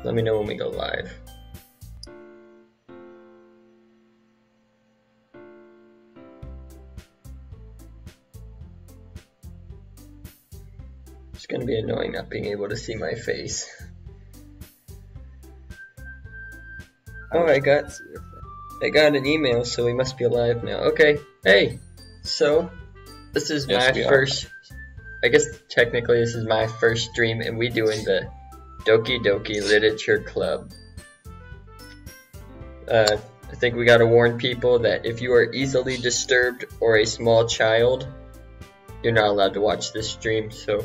Let me know when we go live. It's gonna be annoying not being able to see my face. Oh, I got an email, so we must be live now. Okay, hey, so this is my first. I guess technically this is my first stream, and we doing the Doki Doki Literature Club. I think we gotta warn people that if you are easily disturbed or a small child, you're not allowed to watch this stream. So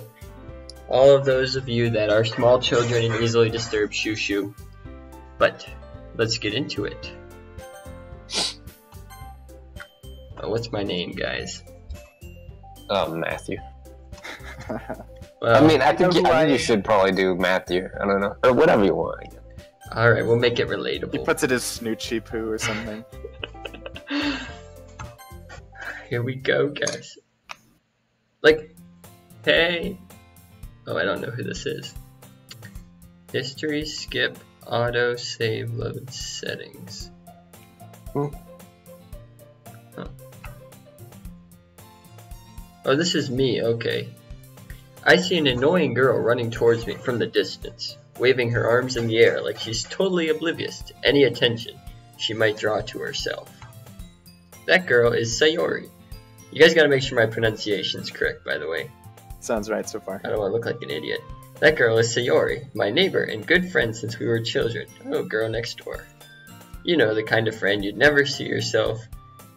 all of those of you that are small children and easily disturbed, shoo shoo. But let's get into it. What's my name, guys? Matthew. Well, I think you should probably do Matthew. I don't know, or whatever you want. I guess. All right, we'll make it relatable. He puts it as Snoochie Poo or something. Here we go, guys. Like, hey. Oh, I don't know who this is. History, skip, auto, save, load, settings. Huh. Oh, this is me, okay. I see an annoying girl running towards me from the distance, waving her arms in the air like she's totally oblivious to any attention she might draw to herself. That girl is Sayori. You guys gotta make sure my pronunciation's correct, by the way. Sounds right so far. I don't want to look like an idiot. That girl is Sayori, my neighbor and good friend since we were children. Oh, girl next door. You know, the kind of friend you'd never see yourself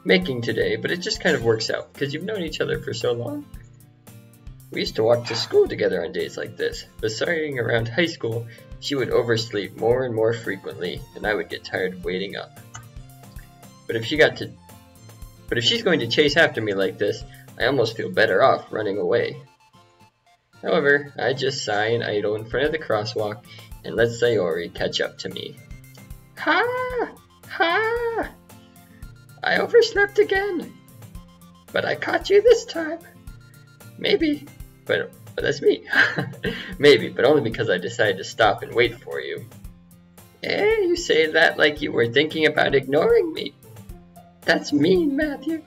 making today, but it just kind of works out because you've known each other for so long. We used to walk to school together on days like this, but starting around high school, she would oversleep more and more frequently, and I would get tired of waiting up. But if she's going to chase after me like this, I almost feel better off running away. However, I just sigh and idle in front of the crosswalk and let Sayori catch up to me. Ha! Ha! I overslept again, but I caught you this time. Maybe, but that's me. Maybe, but only because I decided to stop and wait for you. Eh, you say that like you were thinking about ignoring me. That's mean, Matthew.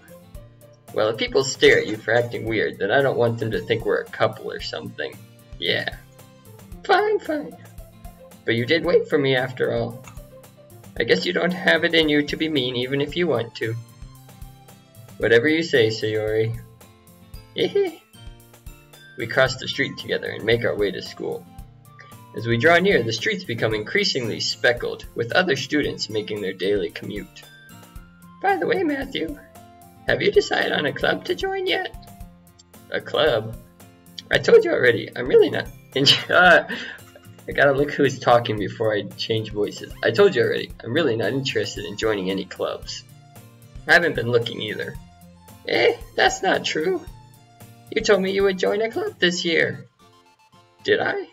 Well, if people stare at you for acting weird, then I don't want them to think we're a couple or something. Yeah. Fine, fine. But you did wait for me after all. I guess you don't have it in you to be mean even if you want to. Whatever you say, Sayori. Hehe. We cross the street together and make our way to school. As we draw near, the streets become increasingly speckled, with other students making their daily commute. By the way, Matthew, have you decided on a club to join yet? A club? I told you already, I'm really not I gotta look who's talking before I change voices. I told you already, I'm really not interested in joining any clubs. I haven't been looking either. Eh, that's not true. You told me you would join a club this year. Did I?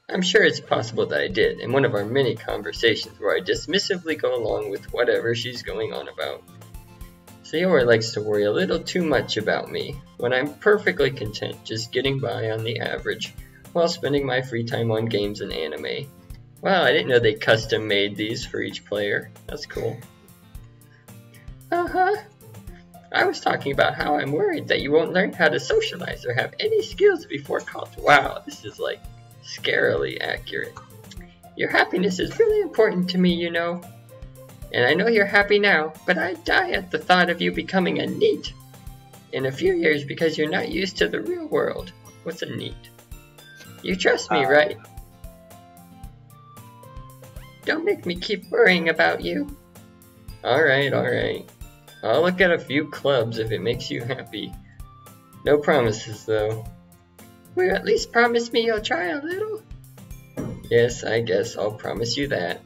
I'm sure it's possible that I did in one of our many conversations where I dismissively go along with whatever she's going on about. Sayori likes to worry a little too much about me when I'm perfectly content just getting by on the average while spending my free time on games and anime. Wow, I didn't know they custom made these for each player. That's cool. Uh-huh. I was talking about how I'm worried that you won't learn how to socialize or have any skills before college. Wow, this is like scarily accurate. Your happiness is really important to me, you know. And I know you're happy now, but I'd die at the thought of you becoming a NEET in a few years because you're not used to the real world. What's a NEET? You trust me, right? Don't make me keep worrying about you. Alright, alright. I'll look at a few clubs if it makes you happy. No promises, though. Will you at least promise me you'll try a little? Yes, I guess I'll promise you that.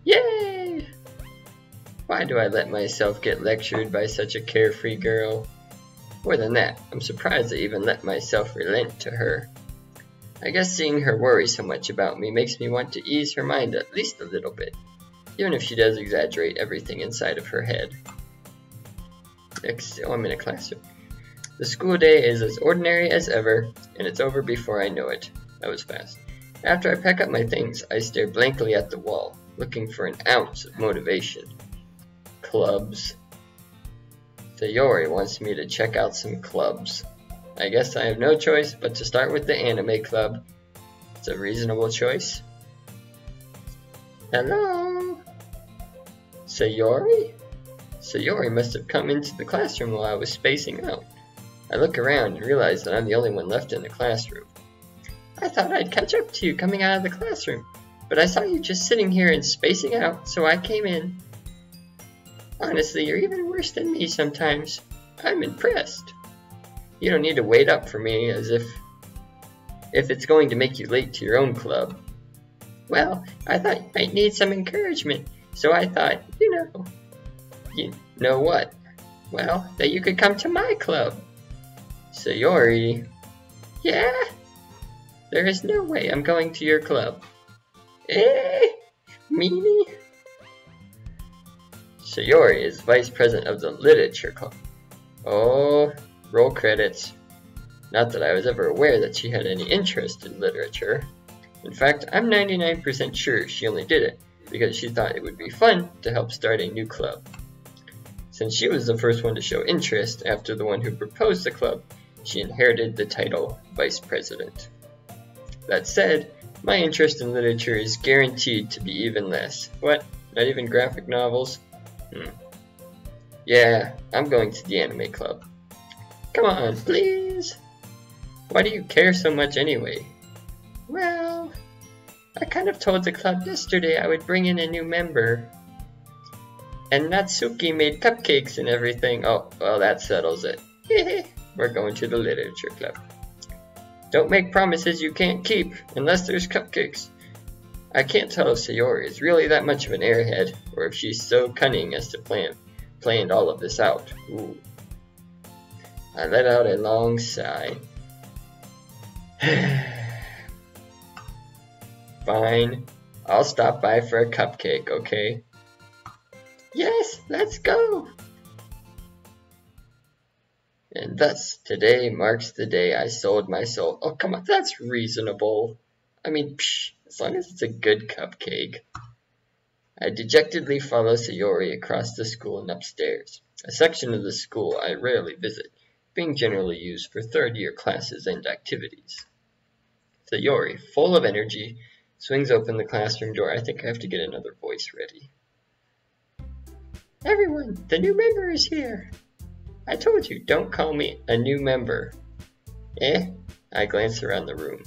Yay! Why do I let myself get lectured by such a carefree girl? More than that, I'm surprised I even let myself relent to her. I guess seeing her worry so much about me makes me want to ease her mind at least a little bit, even if she does exaggerate everything inside of her head. Oh, I'm in a classroom. The school day is as ordinary as ever, and it's over before I know it. That was fast. After I pack up my things, I stare blankly at the wall, looking for an ounce of motivation. Clubs. Sayori wants me to check out some clubs. I guess I have no choice but to start with the anime club. It's a reasonable choice. Hello? Sayori? Sayori must have come into the classroom while I was spacing out. I look around and realize that I'm the only one left in the classroom. I thought I'd catch up to you coming out of the classroom, but I saw you just sitting here and spacing out, so I came in. Honestly, you're even worse than me sometimes. I'm impressed. You don't need to wait up for me as if it's going to make you late to your own club. Well, I thought you might need some encouragement, so I thought, You know what? Well, that you could come to my club. Sayori. Yeah? There is no way I'm going to your club. Meanie? Sayori is vice president of the Literature Club. Oh, roll credits. Not that I was ever aware that she had any interest in literature. In fact, I'm 99% sure she only did it because she thought it would be fun to help start a new club. Since she was the first one to show interest after the one who proposed the club, she inherited the title Vice President. That said, my interest in literature is guaranteed to be even less. What? Not even graphic novels? Yeah, I'm going to the anime club. Come on, please. Why do you care so much anyway? Well, I kind of told the club yesterday I would bring in a new member. And Natsuki made cupcakes and everything. Oh, well, that settles it. We're going to the literature club. Don't make promises you can't keep unless there's cupcakes. I can't tell if Sayori is really that much of an airhead, or if she's so cunning as to planned all of this out. Ooh. I let out a long sigh. Fine, I'll stop by for a cupcake, okay? Yes, let's go! And thus, today marks the day I sold my soul. Oh, come on, that's reasonable. I mean, as long as it's a good cupcake. I dejectedly follow Sayori across the school and upstairs, a section of the school I rarely visit, being generally used for third-year classes and activities. Sayori, full of energy, swings open the classroom door. I think I have to get another voice ready. Everyone, the new member is here. I told you, don't call me a new member. I glance around the room.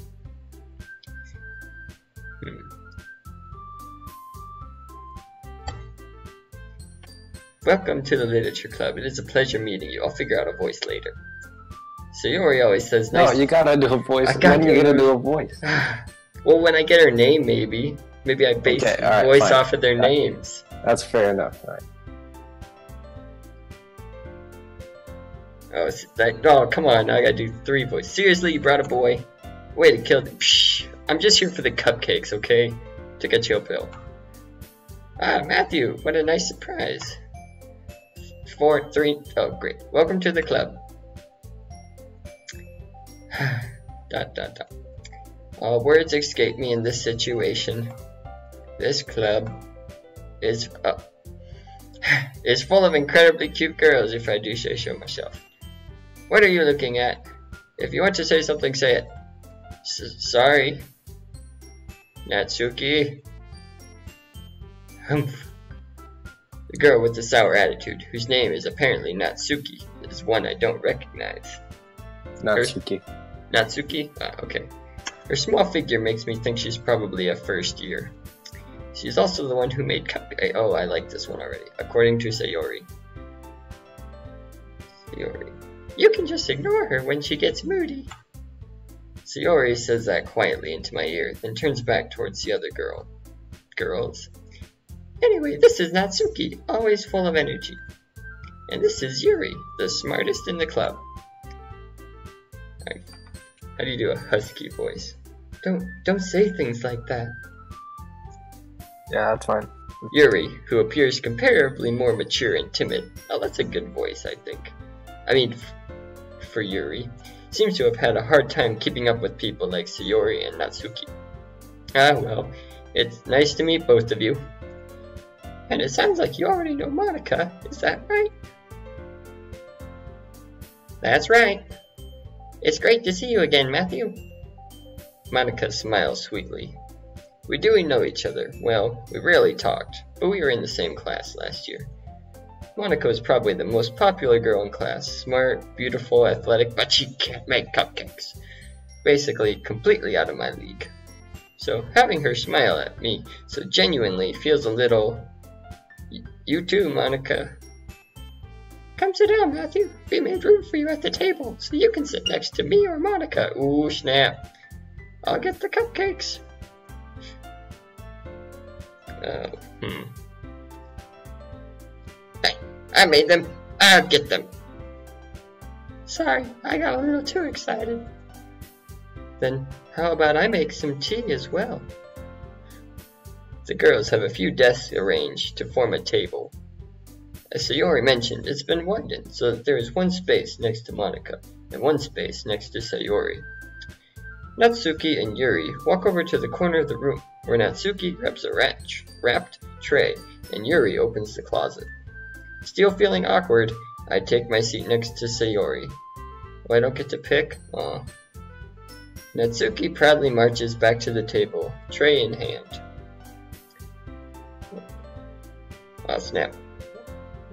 Welcome to the Literature Club. It is a pleasure meeting you. I'll figure out a voice later. Sayori always says nice. No, you gotta do a voice. When are you gonna do a voice? Well, when I get her name, maybe. Maybe I base the voice off of their names. That's fair enough. All right. Oh, come on. Now I gotta do 3 voices. Seriously, you brought a boy? Way to kill them. I'm just here for the cupcakes, okay? Take a chill pill. Ah, Matthew, what a nice surprise. 4, 3, oh great. Welcome to the club. All words escape me in this situation. This club is full of incredibly cute girls, if I do say so myself. What are you looking at? If you want to say something, say it. Sorry. Natsuki. Humph. The girl with the sour attitude, whose name is apparently Natsuki, is one I don't recognize. Natsuki. Natsuki? Ah, okay. Her small figure makes me think she's probably a first year. She's also the one who made cupcake. Oh, I like this one already. According to Sayori. Sayori. You can just ignore her when she gets moody. Sayori says that quietly into my ear, then turns back towards the other girls. Anyway, this is Natsuki, always full of energy. And this is Yuri, the smartest in the club. How do you do a husky voice? Don't say things like that. Yeah, that's fine. Yuri, who appears comparably more mature and timid. Oh, that's a good voice, I think. I mean, for Yuri, seems to have had a hard time keeping up with people like Sayori and Natsuki. Ah, well, it's nice to meet both of you. And it sounds like you already know Monica, is that right? That's right. It's great to see you again, Matthew. Monica smiles sweetly. We do know each other. Well, we rarely talked, but we were in the same class last year. Monica is probably the most popular girl in class. Smart, beautiful, athletic, but she can't make cupcakes. Basically, completely out of my league. So having her smile at me so genuinely feels a little... You too, Monica. Come sit down, Matthew. We made room for you at the table, so you can sit next to me or Monica. Ooh, snap. I'll get the cupcakes. Hey, I made them. I'll get them. Sorry, I got a little too excited. Then how about I make some tea as well? The girls have a few desks arranged to form a table. As Sayori mentioned, it's been widened so that there is one space next to Monica and one space next to Sayori. Natsuki and Yuri walk over to the corner of the room where Natsuki grabs a wrapped tray and Yuri opens the closet. Still feeling awkward, I take my seat next to Sayori. Oh, I don't get to pick? Aw. Natsuki proudly marches back to the table, tray in hand. Oh snap.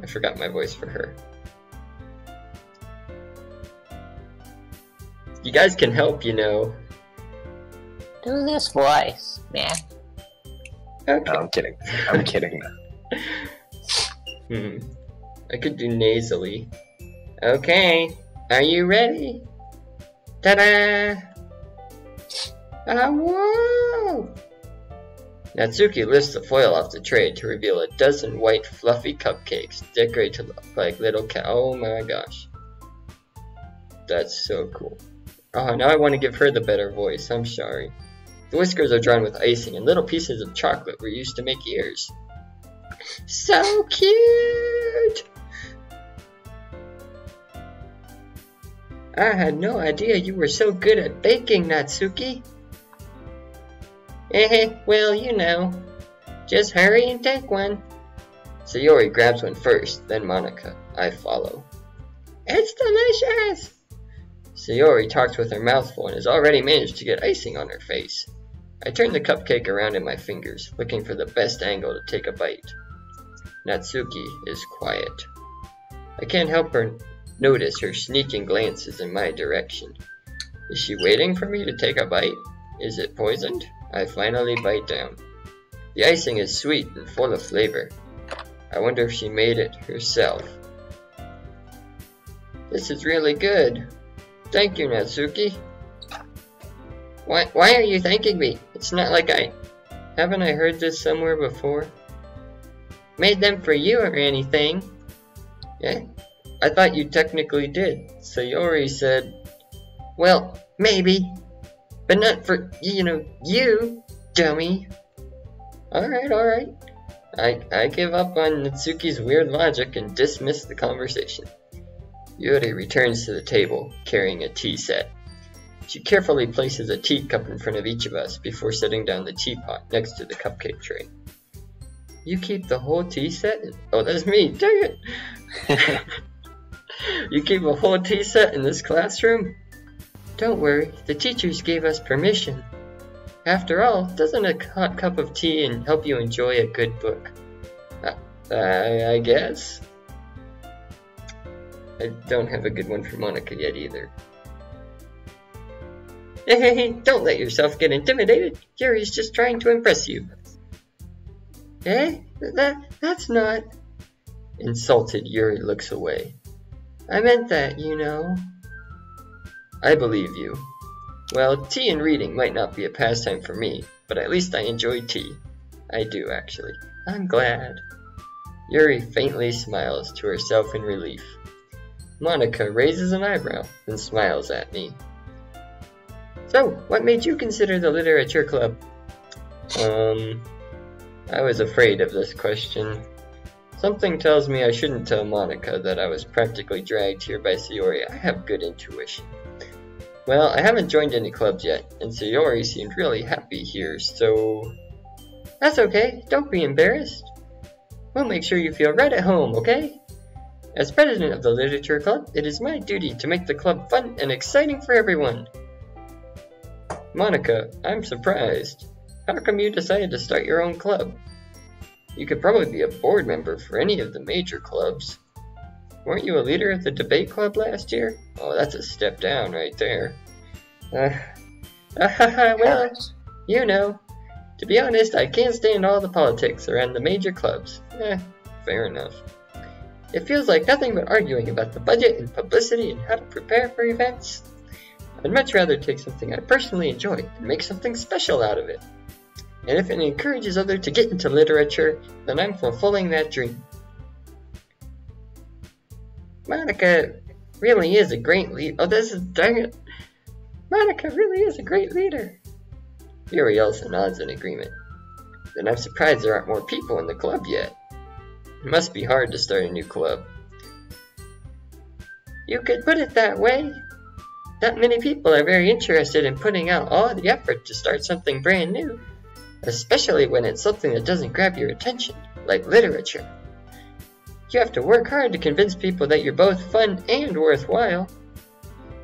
I forgot my voice for her. You guys can help, you know. Do this voice, man. Okay. No, I'm kidding. I'm kidding. I could do nasally. Okay, are you ready? Ta-da! Whoa! Natsuki lifts the foil off the tray to reveal a dozen white fluffy cupcakes decorated to look like little oh my gosh. That's so cool. Oh, now I want to give her the better voice, I'm sorry. The whiskers are drawn with icing and little pieces of chocolate were used to make ears. So cute! I had no idea you were so good at baking, Natsuki. Well, you know. Just hurry and take one. Sayori grabs one first, then Monica. I follow. It's delicious! Sayori talks with her mouth full and has already managed to get icing on her face. I turn the cupcake around in my fingers, looking for the best angle to take a bite. Natsuki is quiet. I can't help her notice her sneaking glances in my direction. Is she waiting for me to take a bite? Is it poisoned? I finally bite down. The icing is sweet and full of flavor. I wonder if she made it herself. This is really good. Thank you, Natsuki. Why are you thanking me? It's not like haven't I heard this somewhere before? Made them for you or anything? Yeah, I thought you technically did. Sayori said, well, maybe. But not for, you, dummy. Alright. I give up on Natsuki's weird logic and dismiss the conversation. Yuri returns to the table, carrying a tea set. She carefully places a teacup in front of each of us before setting down the teapot next to the cupcake tray. You keep the whole tea set? Oh, that's me, dang it! You keep a whole tea set in this classroom? Don't worry, the teachers gave us permission. After all, doesn't a hot cup of tea help you enjoy a good book? I guess. I don't have a good one for Monica yet either. Hey, don't let yourself get intimidated. Yuri's just trying to impress you. That's not... Insulted, Yuri looks away. I meant that, you know. I believe you. Well, tea and reading might not be a pastime for me, but at least I enjoy tea. I do, actually. I'm glad. Yuri faintly smiles to herself in relief. Monica raises an eyebrow, then smiles at me. So, what made you consider the literature club? I was afraid of this question. Something tells me I shouldn't tell Monica that I was practically dragged here by Sayori. I have good intuition. Well, I haven't joined any clubs yet, and Sayori seemed really happy here, so... That's okay, don't be embarrassed. We'll make sure you feel right at home, okay? As president of the Literature Club, it is my duty to make the club fun and exciting for everyone. Monica, I'm surprised. How come you decided to start your own club? You could probably be a board member for any of the major clubs. Weren't you a leader of the debate club last year? Oh, that's a step down right there. Well, you know. To be honest, I can't stand all the politics around the major clubs. Fair enough. It feels like nothing but arguing about the budget and publicity and how to prepare for events. I'd much rather take something I personally enjoy and make something special out of it. And if it encourages others to get into literature, then I'm fulfilling that dream. Monica really is a great leader. Oh, this is dang it. Monica really is a great leader. Yuri also nods in agreement. Then I'm surprised there aren't more people in the club yet. It must be hard to start a new club. You could put it that way. Not many people are very interested in putting out all the effort to start something brand new, especially when it's something that doesn't grab your attention, like literature. You have to work hard to convince people that you're both fun and worthwhile.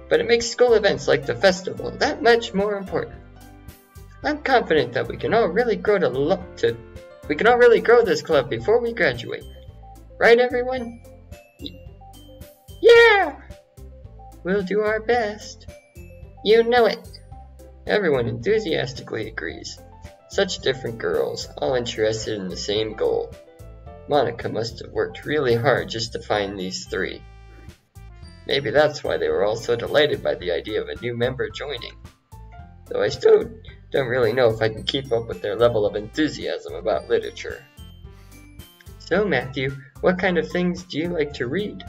But it makes school events like the festival that much more important. I'm confident that we can all really grow this club before we graduate. Right, everyone? Yeah! We'll do our best. You know it. Everyone enthusiastically agrees. Such different girls, all interested in the same goal. Monica must have worked really hard just to find these three. Maybe that's why they were all so delighted by the idea of a new member joining. Though I still don't really know if I can keep up with their level of enthusiasm about literature. So, Matthew, what kind of things do you like to read?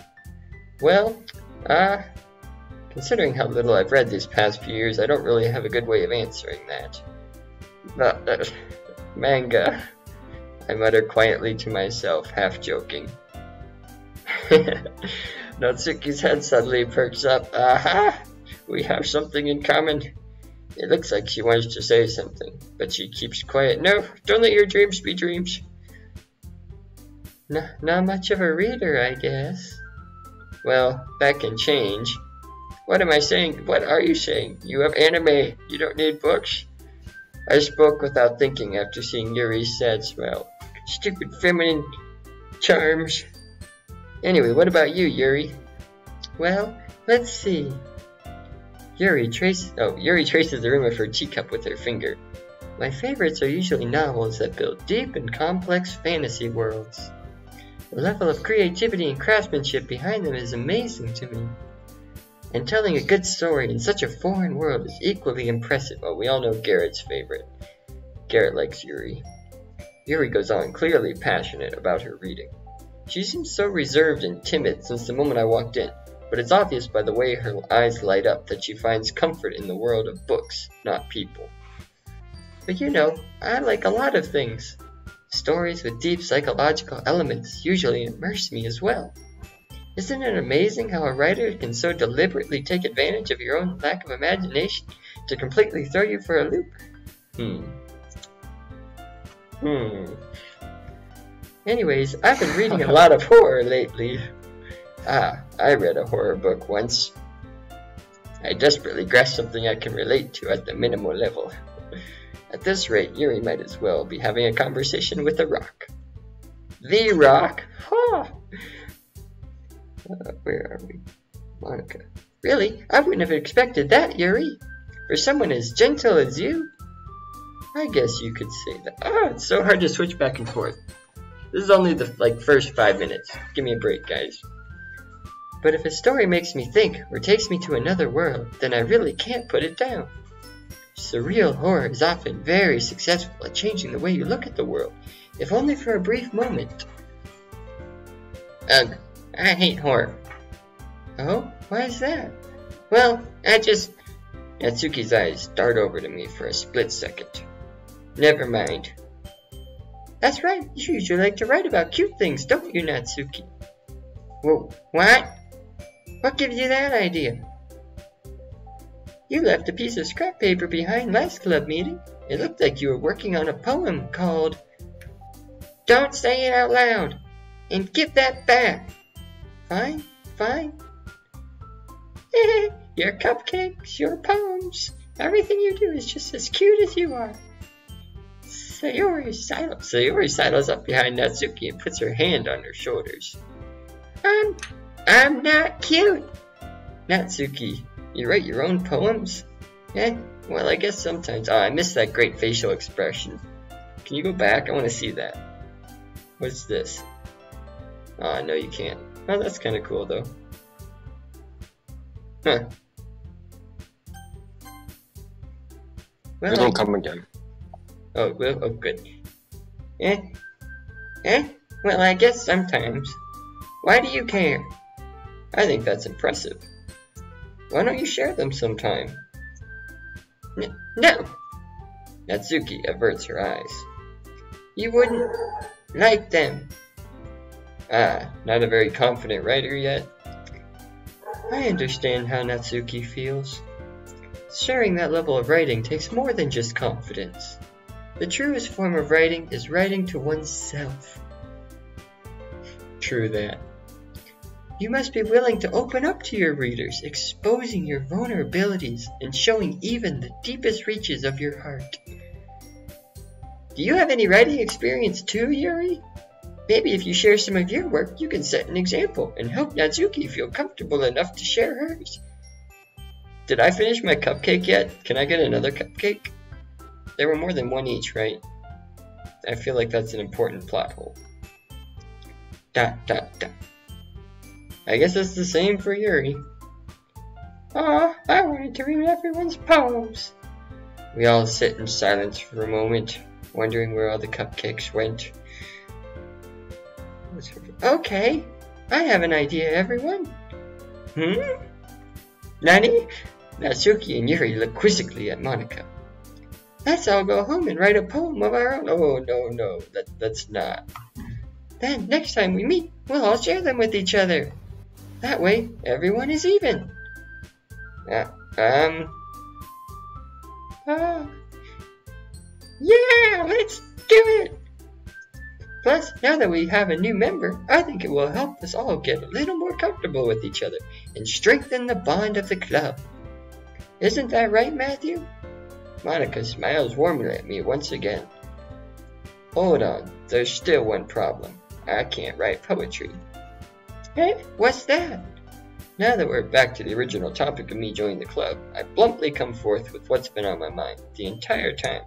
Well, considering how little I've read these past few years, I don't really have a good way of answering that. But, manga, I muttered quietly to myself, half joking. Natsuki's head suddenly perks up. Aha! We have something in common. It looks like she wants to say something, but she keeps quiet. No, don't let your dreams be dreams. Not much of a reader, I guess. Well, that can change. What am I saying? What are you saying? You have anime. You don't need books? I spoke without thinking after seeing Yuri's sad smile. Stupid feminine charms. Anyway, what about you, Yuri? Well, let's see. Yuri traces the rim of her teacup with her finger. My favorites are usually novels that build deep and complex fantasy worlds. The level of creativity and craftsmanship behind them is amazing to me. And telling a good story in such a foreign world is equally impressive. Oh, we all know Garrett's favorite. Garrett likes Yuri. Yuri goes on, clearly passionate about her reading. She seems so reserved and timid since the moment I walked in, but it's obvious by the way her eyes light up that she finds comfort in the world of books, not people. But you know, I like a lot of things. Stories with deep psychological elements usually immerse me as well. Isn't it amazing how a writer can so deliberately take advantage of your own lack of imagination to completely throw you for a loop? Anyways, I've been reading a lot of horror lately. I read a horror book once. I desperately grasped something I can relate to at the minimal level. At this rate, Yuri might as well be having a conversation with a rock. The rock? Ha! Where are we? Monica. Really? I wouldn't have expected that, Yuri. For someone as gentle as you? I guess you could say that. It's so hard to switch back and forth. This is only the first 5 minutes. Give me a break, guys. But if a story makes me think or takes me to another world, then I really can't put it down. Surreal horror is often very successful at changing the way you look at the world, if only for a brief moment. Ugh, I hate horror. Oh, why is that? Well, Natsuki's eyes dart over to me for a split second. Never mind. That's right, you usually like to write about cute things, don't you, Natsuki? Whoa, what? What gives you that idea? You left a piece of scrap paper behind last club meeting. It looked like you were working on a poem called Don't Say It Out Loud, and give that back. Fine, fine. Your cupcakes, your poems, everything you do is just as cute as you are. Sayori sidles up behind Natsuki and puts her hand on her shoulders. I'm not cute. Natsuki, you write your own poems? Well, I guess sometimes. Oh, I missed that great facial expression. Can you go back? I want to see that. What's this? Oh, no, you can't. Oh, that's kind of cool, though. Huh. Well, It'll come again. Oh, well, oh, good. Well, I guess sometimes. Why do you care? I think that's impressive. Why don't you share them sometime? No! Natsuki averts her eyes. You wouldn't like them. Ah, not a very confident writer yet. I understand how Natsuki feels. Sharing that level of writing takes more than just confidence. The truest form of writing is writing to oneself. True that. You must be willing to open up to your readers, exposing your vulnerabilities and showing even the deepest reaches of your heart. Do you have any writing experience too, Yuri? Maybe if you share some of your work, you can set an example and help Natsuki feel comfortable enough to share hers. Did I finish my cupcake yet? Can I get another cupcake? There were more than one each, right? I feel like that's an important plot hole. ... I guess it's the same for Yuri. Aw, I wanted to read everyone's poems. We all sit in silence for a moment, wondering where all the cupcakes went. Okay, I have an idea, everyone. Nani? Natsuki and Yuri look quizzically at Monika. Let's all go home and write a poem of our own. Oh, no, that's not. Then, next time we meet, we'll all share them with each other. That way, everyone is even. Yeah, let's do it! Plus, now that we have a new member, I think it will help us all get a little more comfortable with each other and strengthen the bond of the club. Isn't that right, Matthew? Monika smiles warmly at me once again. Hold on, there's still one problem. I can't write poetry. What's that? Now that we're back to the original topic of me joining the club, I bluntly come forth with what's been on my mind the entire time.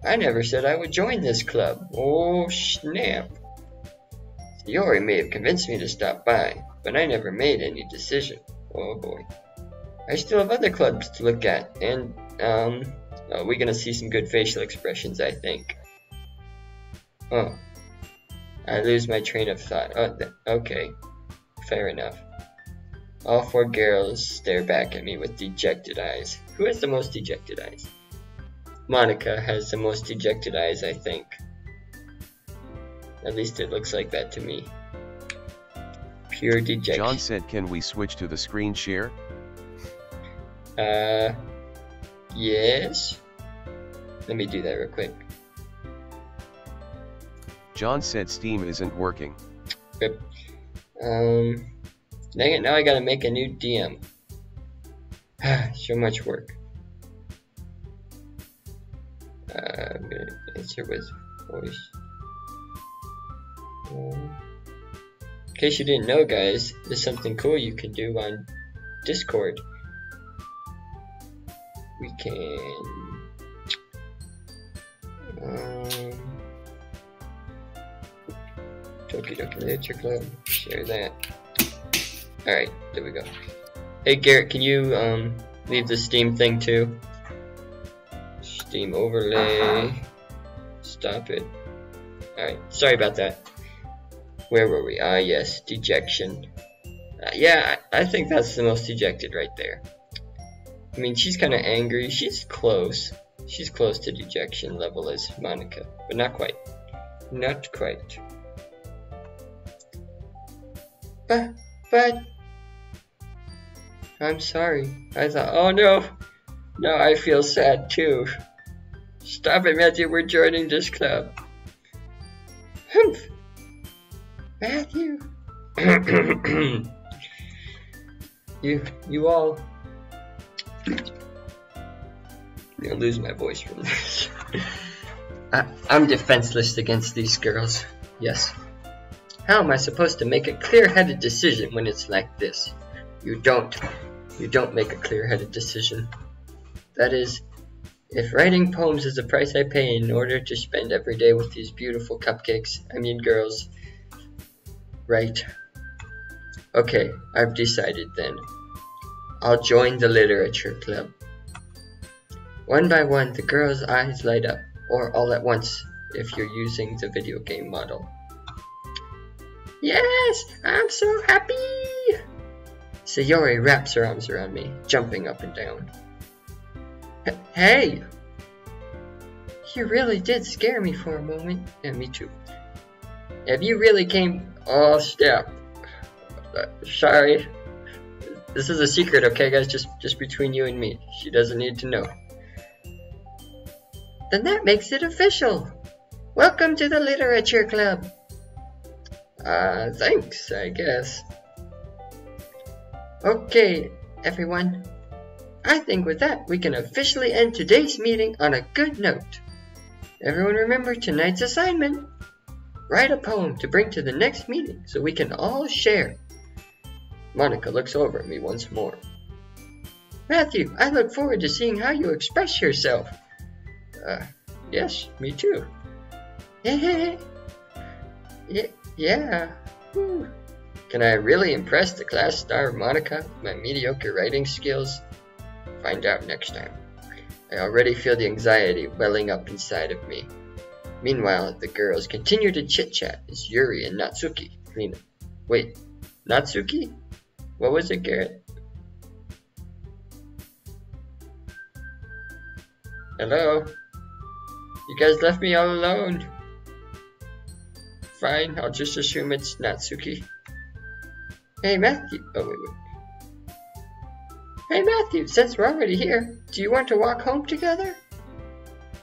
I never said I would join this club. Oh, snap. Sayori may have convinced me to stop by, but I never made any decision. Oh boy. I still have other clubs to look at, and, we're gonna see some good facial expressions, I think. Oh. I lose my train of thought. Oh, okay. Fair enough. All four girls stare back at me with dejected eyes. Who has the most dejected eyes? Monika has the most dejected eyes, I think. At least it looks like that to me. Pure dejection. John said, can we switch to the screen share? Yes. Let me do that real quick. John said Steam isn't working. Rip. Dang it, now I gotta make a new DM. So much work. I'm gonna answer with voice. In case you didn't know, guys, there's something cool you can do on Discord. We can Doki Doki Literature Club, share that. Alright, there we go. Hey Garrett, can you leave the Steam thing too? Steam overlay. Stop it. Alright, sorry about that. Where were we? Ah, yes, dejection. Yeah, I think that's the most dejected right there. I mean, she's kind of angry. She's close. She's close to dejection level as Monika, but not quite. Not quite. But I'm sorry. I thought, oh no. Now I feel sad too. Stop it, Matthew. We're joining this club. Humph. Matthew. you all. I'm gonna lose my voice from this. I'm defenseless against these girls. Yes. How am I supposed to make a clear-headed decision when it's like this? You don't make a clear-headed decision. That is, if writing poems is the price I pay in order to spend every day with these beautiful girls. Right. Okay, I've decided then. I'll join the literature club. One by one, the girls' eyes light up, or all at once, if you're using the video game model. Yes, I'm so happy! Sayori wraps her arms around me, jumping up and down. Hey! You really did scare me for a moment. And me too. If you really came... Oh, step. Sorry. This is a secret, okay guys? Just between you and me. She doesn't need to know. Then that makes it official. Welcome to the literature club. Thanks, I guess. Okay, everyone. I think with that, we can officially end today's meeting on a good note. Everyone remember tonight's assignment. Write a poem to bring to the next meeting so we can all share. Monica looks over at me once more. Matthew, I look forward to seeing how you express yourself. Yes, me too. Yeah. Whew. Can I really impress the class star Monica with my mediocre writing skills? Find out next time. I already feel the anxiety welling up inside of me. Meanwhile, the girls continue to chit-chat as Yuri and Natsuki clean up. Wait, Natsuki? What was it, Garrett? Hello? You guys left me all alone. Fine, I'll just assume it's Natsuki. Hey Matthew, oh wait. Hey Matthew, since we're already here, do you want to walk home together?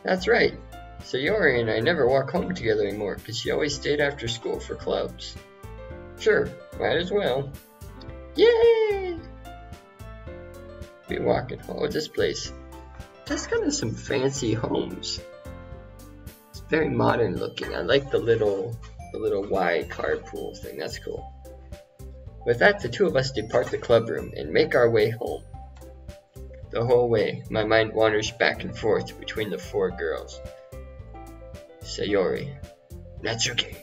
That's right. Sayori and I never walk home together anymore because she always stayed after school for clubs. Sure, might as well. Yay! We walking home. Oh, this place. That's kind of some fancy homes. It's very modern looking. I like the little wide carpool thing. That's cool. With that, the two of us depart the club room and make our way home. The whole way, my mind wanders back and forth between the four girls. Sayori, Natsuki,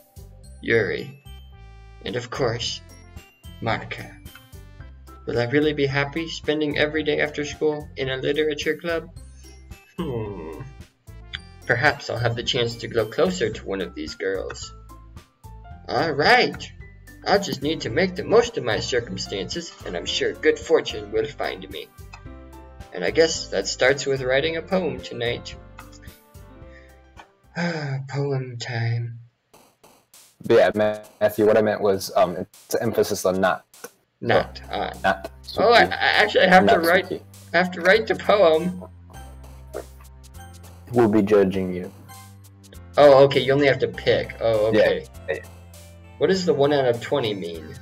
Yuri, and of course, Monica. Will I really be happy spending every day after school in a literature club? Perhaps I'll have the chance to grow closer to one of these girls. Alright, I'll just need to make the most of my circumstances, and I'm sure good fortune will find me. And I guess that starts with writing a poem tonight. Poem time. But yeah, Matthew, what I meant was it's an emphasis on not. Not on. Not. Oh, I actually have to write. Natsuki. I have to write the poem. We'll be judging you. Oh, okay. You only have to pick. Oh, okay. Yeah. What does the 1 out of 20 mean?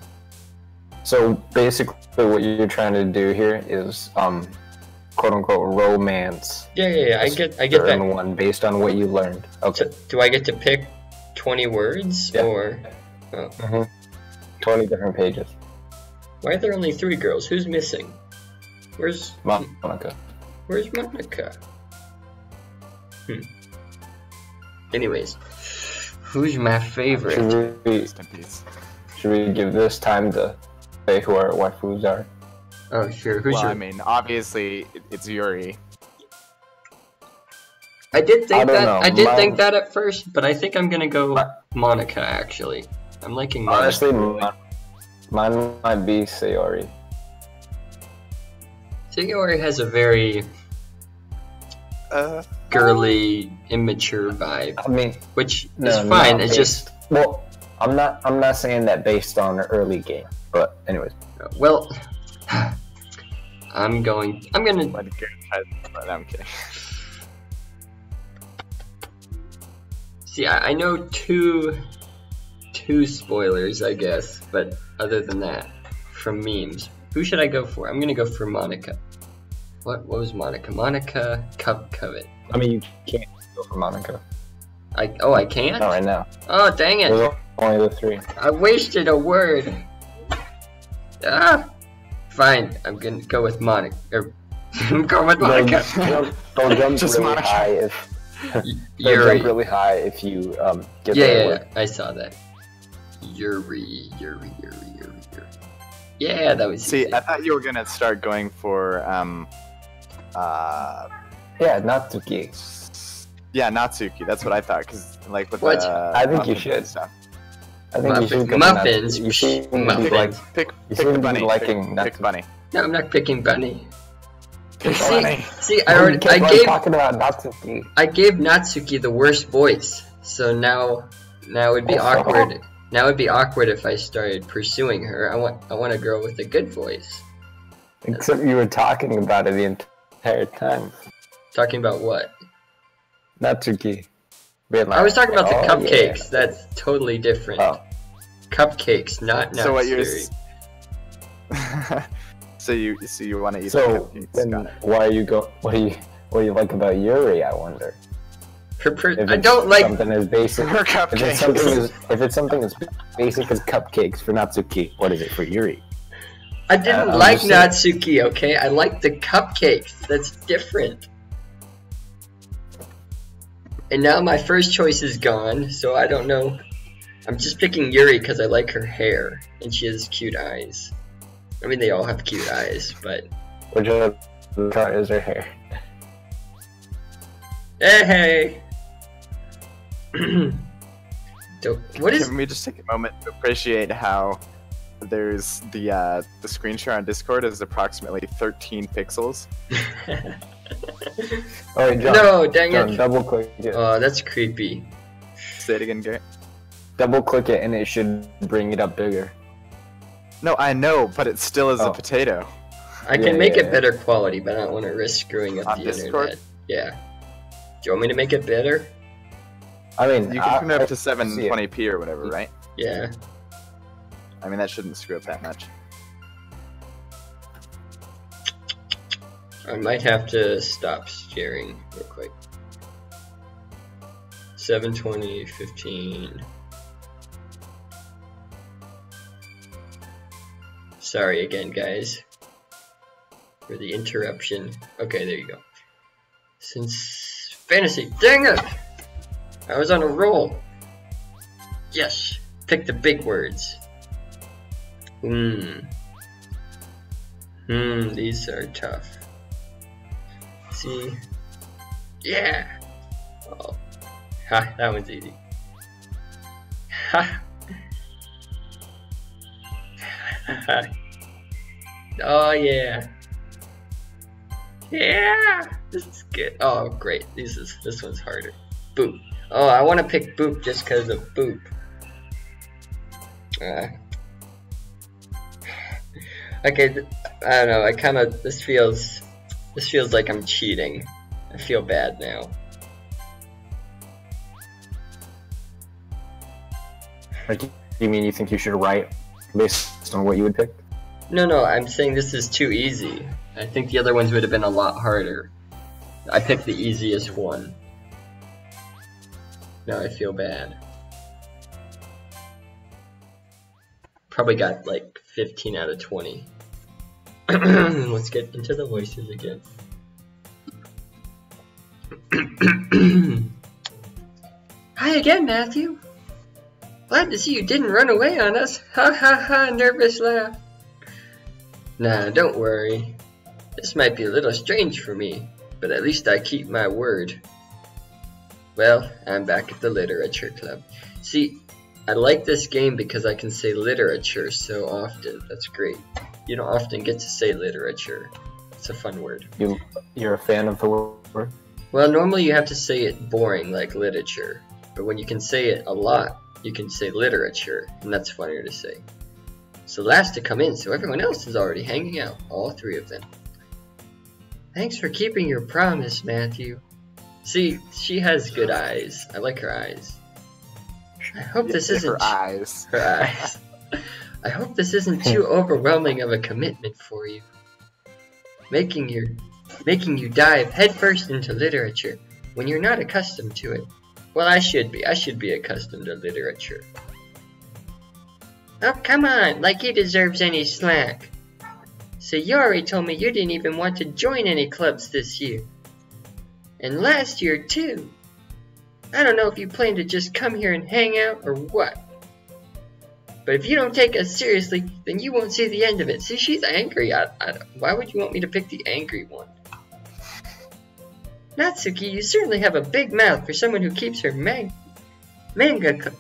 So basically, what you're trying to do here is quote unquote romance. Yeah. I get that. One based on what you learned. Okay. So, do I get to pick 20 words or? Oh. 20 different pages. Why are there only 3 girls? Who's missing? Where's Monica? Where's Monica? Anyways, who's my favorite? Should we give this time to say who our waifus are? Oh, sure. Who's Well, your... I mean, obviously, it's Yuri. I did think I don't that. know. I did think that at first, but I think I'm gonna go Monica. Actually, I'm liking Monica. Honestly, mine might be Sayori. Sayori has a very girly, immature vibe. I mean, which is fine. It's just well, I'm not saying that based on the early game, but anyways. Well, I'm gonna. Let Garrett try this, but I'm kidding. See, I know two spoilers, I guess, but other than that, from memes, who should I go for? I'm gonna go for Monica. What was Monica? Monica Covet. I mean, you can't go for Monica. I can't? Not right now. Oh, dang it. There's only the 3. I wasted a word. Ah. Fine, I'm gonna go with Monica. I'm going with Monica. They'll jump Just really Monica. high if they'll Yuri. jump really high if you get Yeah, the yeah, word. I saw that. Yuri. Yeah, that was See, easy. I thought you were gonna start going for Yeah, Natsuki. yeah, Natsuki. That's what I thought. Cause like with What? I think you muffins should. and stuff. I think you should go for Muffins. Natsuki. You seem to be Muffins. like, Pick you the seem to be bunny. liking Pick the bunny. No, I'm not picking Bunny. Pick the See, bunny. see, You kept, like, talking about Natsuki. I gave Natsuki the worst voice, so now it'd be awkward. Now it'd be awkward if I started pursuing her. I want a girl with a good voice. Except you were talking about it the entire time. Talking about what? Natsuki. Being like, I was talking about the "Oh, cupcakes. yeah." That's totally different. Oh. Cupcakes, not So what you're Natsuri. so you want to eat the So cupcakes? then, Got it. why are you go? What do you like about Yuri? I wonder. If I it's don't like. something as basic. Her If cupcakes. it's something as basic as cupcakes for Natsuki, what is it for Yuri? I didn't I'm like just saying. Natsuki. Okay, I like the cupcakes. That's different. And now my first choice is gone, so I don't know. I'm just picking Yuri because I like her hair and she has cute eyes. I mean, they all have cute eyes, but Which other part is her hair? hey. What is? Can we just take a moment to appreciate how there's the screen share on Discord is approximately 13 pixels. Oh, wait, John. No, dang John, it. double click it. Oh, that's creepy. Say it again, Garrett. Double click it and it should bring it up bigger. No, I know, but it still is a Oh. potato. I can Yeah, make yeah, it yeah. better quality, but I don't want to risk screwing up On the Discord? internet. Yeah. Do you want me to make it better? I mean, You can turn it up to see it. 720p or whatever, right? Yeah. I mean, that shouldn't screw up that much. I might have to stop sharing real quick. 720, 15. Sorry again, guys, for the interruption. Okay, there you go. Since fantasy, dang it! I was on a roll. Yes, pick the big words. These are tough. See? Yeah! Oh. Ha, that one's easy. Ha! Oh yeah! Yeah! This is good. Oh great, this one's harder. Boop. Oh, I want to pick Boop just because of Boop. Okay, I don't know. This feels like I'm cheating. I feel bad now. Like, you mean you think you should write based on what you would pick? No, I'm saying this is too easy. I think the other ones would have been a lot harder. I picked the easiest one. Now I feel bad. Probably got like 15 out of 20. Let's get into the voices again. Hi again, Matthew. Glad to see you didn't run away on us. Ha ha ha, nervous laugh. Nah, don't worry. This might be a little strange for me, but at least I keep my word. Well, I'm back at the Literature Club. See, I like this game because I can say literature so often. That's great. You don't often get to say literature. It's a fun word. You're a fan of the word? Well, normally you have to say it boring like literature, but when you can say it a lot, you can say literature, and that's funnier to say. So last to come in, so everyone else is already hanging out, all three of them. Thanks for keeping your promise, Matthew. See, she has good eyes. I like her eyes. I hope this isn't her eyes. her eyes. I hope this isn't too overwhelming of a commitment for you. Making you dive headfirst into literature when you're not accustomed to it. Well, I should be. I should be accustomed to literature. Oh, come on, like he deserves any slack. Sayori told me you didn't even want to join any clubs this year. And last year, too. I don't know if you plan to just come here and hang out or what. But if you don't take us seriously, then you won't see the end of it. See, she's angry. Why would you want me to pick the angry one? Natsuki, you certainly have a big mouth for someone who keeps her manga. Manga?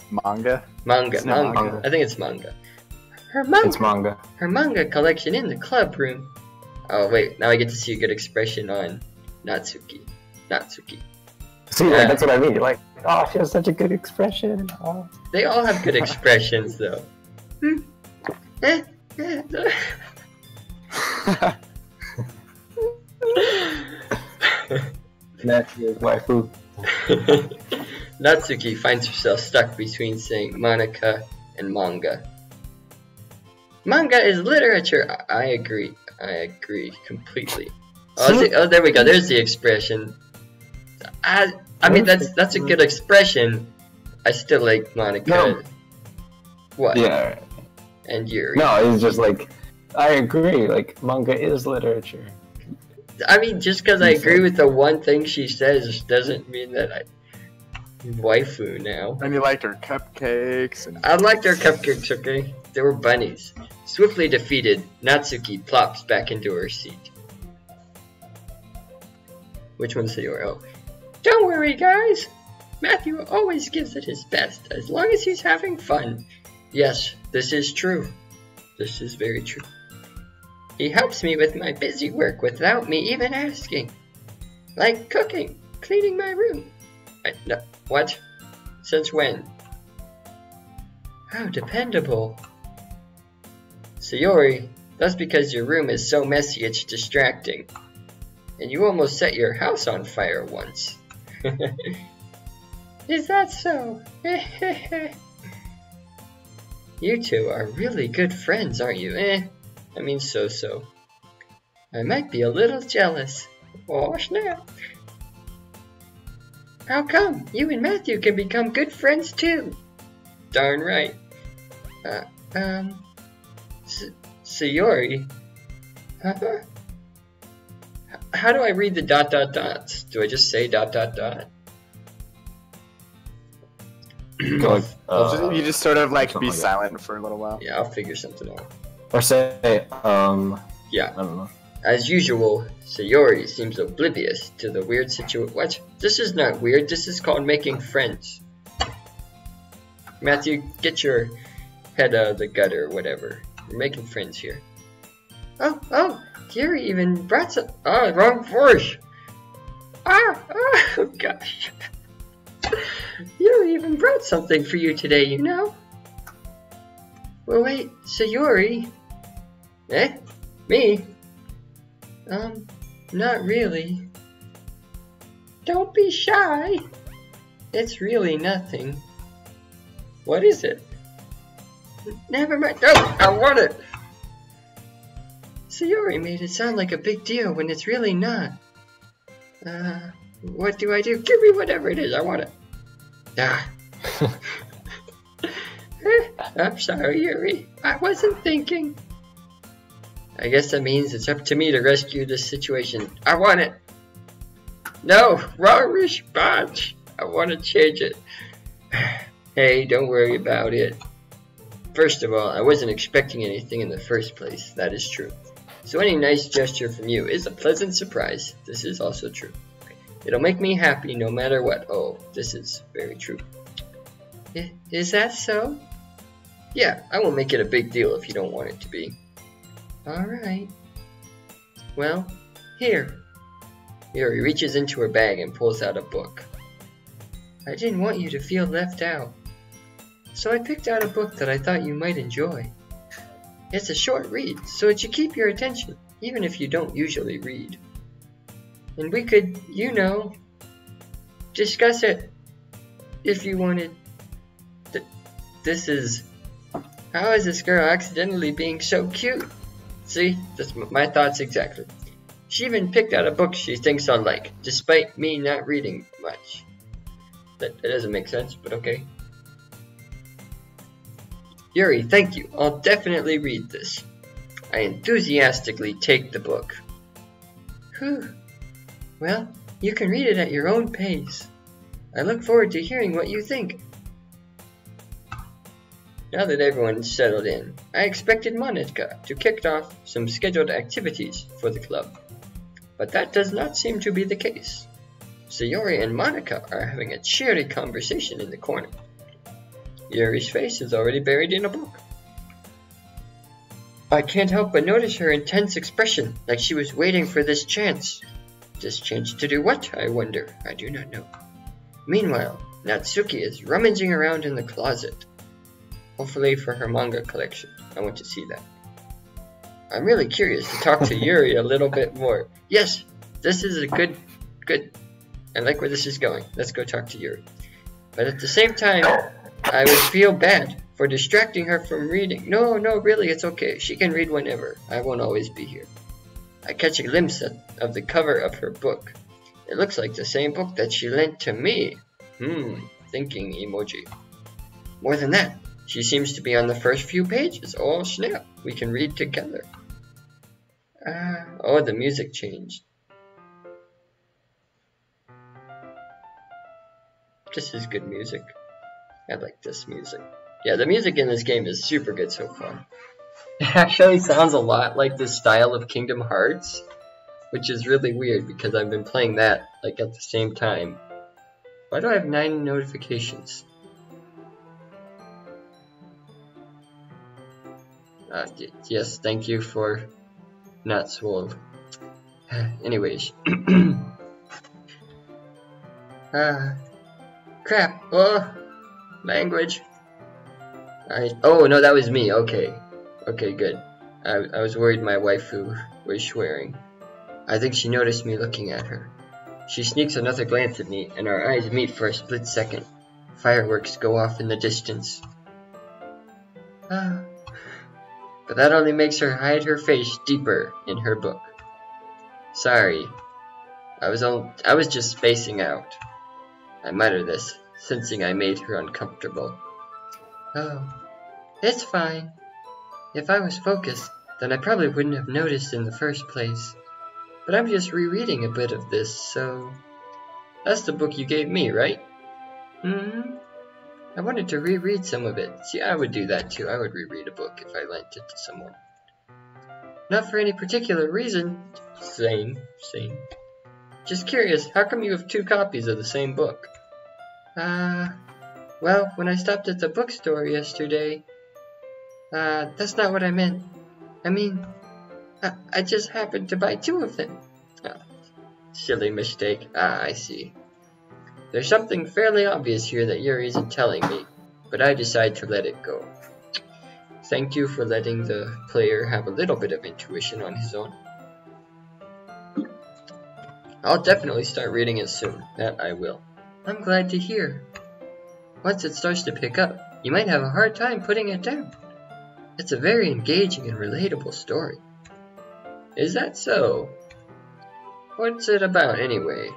Manga. I think it's manga. It's manga. Her manga collection in the club room. Oh wait, now I get to see a good expression on Natsuki. See, like, that's what I mean. You're like, oh, she has such a good expression. Oh. They all have good expressions, though. Natsuki's waifu. Natsuki finds herself stuck between saying Monica and manga. Manga is literature. I agree completely. Oh, there we go. There's the expression. I mean, that's a good expression. I still like Monica. No. What? Yeah. And Yuri. No, it's just like, I agree. Like, manga is literature. I mean, just because I agree with the one thing she says doesn't mean that I waifu now. And you liked her cupcakes. And I liked her cupcakes, okay? They were bunnies. Swiftly defeated, Natsuki plops back into her seat. Which one's Sayori? Oh. Don't worry, guys. Matthew always gives it his best, as long as he's having fun. Yes, this is true. This is very true. He helps me with my busy work without me even asking. Like cooking, cleaning my room. No, what? Since when? How dependable. Sayori, that's because your room is so messy it's distracting. And you almost set your house on fire once. Is that so? You two are really good friends, aren't you? I mean so-so. I might be a little jealous. Oh, snap. How come? You and Matthew can become good friends too. Darn right. Sayori? Huh? How do I read the ... Do I just say ... Like, you just sort of like be like silent for a little while. Yeah, I'll figure something out. or say, Yeah. I don't know. As usual, Sayori seems oblivious to the weird situation. What? This is not weird, this is called making friends. Matthew, get your head out of the gutter or whatever. We're making friends here. Oh, Yuri even brought some. Oh, wrong force. Oh gosh. Yuri even brought something for you today, you know? Well, wait, Sayori? Eh? Me? Not really. Don't be shy. It's really nothing. What is it? Never mind. Oh, I want it. Sayori made it sound like a big deal when it's really not. What do I do? Give me whatever it is. I want it. I'm sorry, Yuri. I wasn't thinking. I guess that means it's up to me to rescue this situation. I want it. No, wrong response. I want to change it. Hey, don't worry about it. First of all, I wasn't expecting anything in the first place. That is true. So any nice gesture from you is a pleasant surprise. This is also true. It'll make me happy no matter what. Oh, this is very true. Is that so? Yeah, I won't make it a big deal if you don't want it to be. Alright. Well, here. Yuri reaches into her bag and pulls out a book. I didn't want you to feel left out. So I picked out a book that I thought you might enjoy. It's a short read, so it should keep your attention. even if you don't usually read. And we could, you know, discuss it if you wanted. How is this girl accidentally being so cute? See, that's my thoughts exactly. She even picked out a book she thinks I'll like, despite me not reading much. That doesn't make sense, but okay. Yuri, thank you. I'll definitely read this. I enthusiastically take the book. Whew. Well, you can read it at your own pace. I look forward to hearing what you think. Now that everyone's settled in, I expected Monica to kick off some scheduled activities for the club. But that does not seem to be the case. Sayori and Monica are having a cheery conversation in the corner. Yuri's face is already buried in a book. I can't help but notice her intense expression, like she was waiting for this chance. This chance to do what, I wonder? I do not know. Meanwhile, Natsuki is rummaging around in the closet. Hopefully for her manga collection. I want to see that. I'm really curious to talk to Yuri a little bit more. Yes, this is a good. I like where this is going. Let's go talk to Yuri. But at the same time, I would feel bad for distracting her from reading. No, really, it's okay. She can read whenever. I won't always be here. I catch a glimpse of the cover of her book. It looks like the same book that she lent to me. Thinking emoji. More than that, she seems to be on the first few pages. Oh snap, we can read together. Oh, the music changed. This is good music. I like this music. Yeah, the music in this game is super good so far. It actually sounds a lot like the style of Kingdom Hearts, which is really weird because I've been playing that like at the same time. Why do I have 9 notifications? Yes, thank you for not swole. Anyways. Crap. Oh, language. Oh, no, that was me. Okay, good. I was worried my waifu was swearing. I think she noticed me looking at her. She sneaks another glance at me, and our eyes meet for a split second. Fireworks go off in the distance. But that only makes her hide her face deeper in her book. Sorry. I was just spacing out. I mutter this, sensing I made her uncomfortable. Oh, it's fine. If I was focused, then I probably wouldn't have noticed in the first place. But I'm just rereading a bit of this, so... That's the book you gave me, right? I wanted to reread some of it. See, I would do that too. I would reread a book if I lent it to someone. Not for any particular reason. Same. Just curious, how come you have 2 copies of the same book? Well, when I stopped at the bookstore yesterday... that's not what I meant. I mean, I just happened to buy 2 of them. Oh, silly mistake. I see. There's something fairly obvious here that Yuri isn't telling me, but I decide to let it go. Thank you for letting the player have a little bit of intuition on his own. I'll definitely start reading it soon. That I will. I'm glad to hear. Once it starts to pick up, you might have a hard time putting it down. It's a very engaging and relatable story. Is that so? What's it about anyway?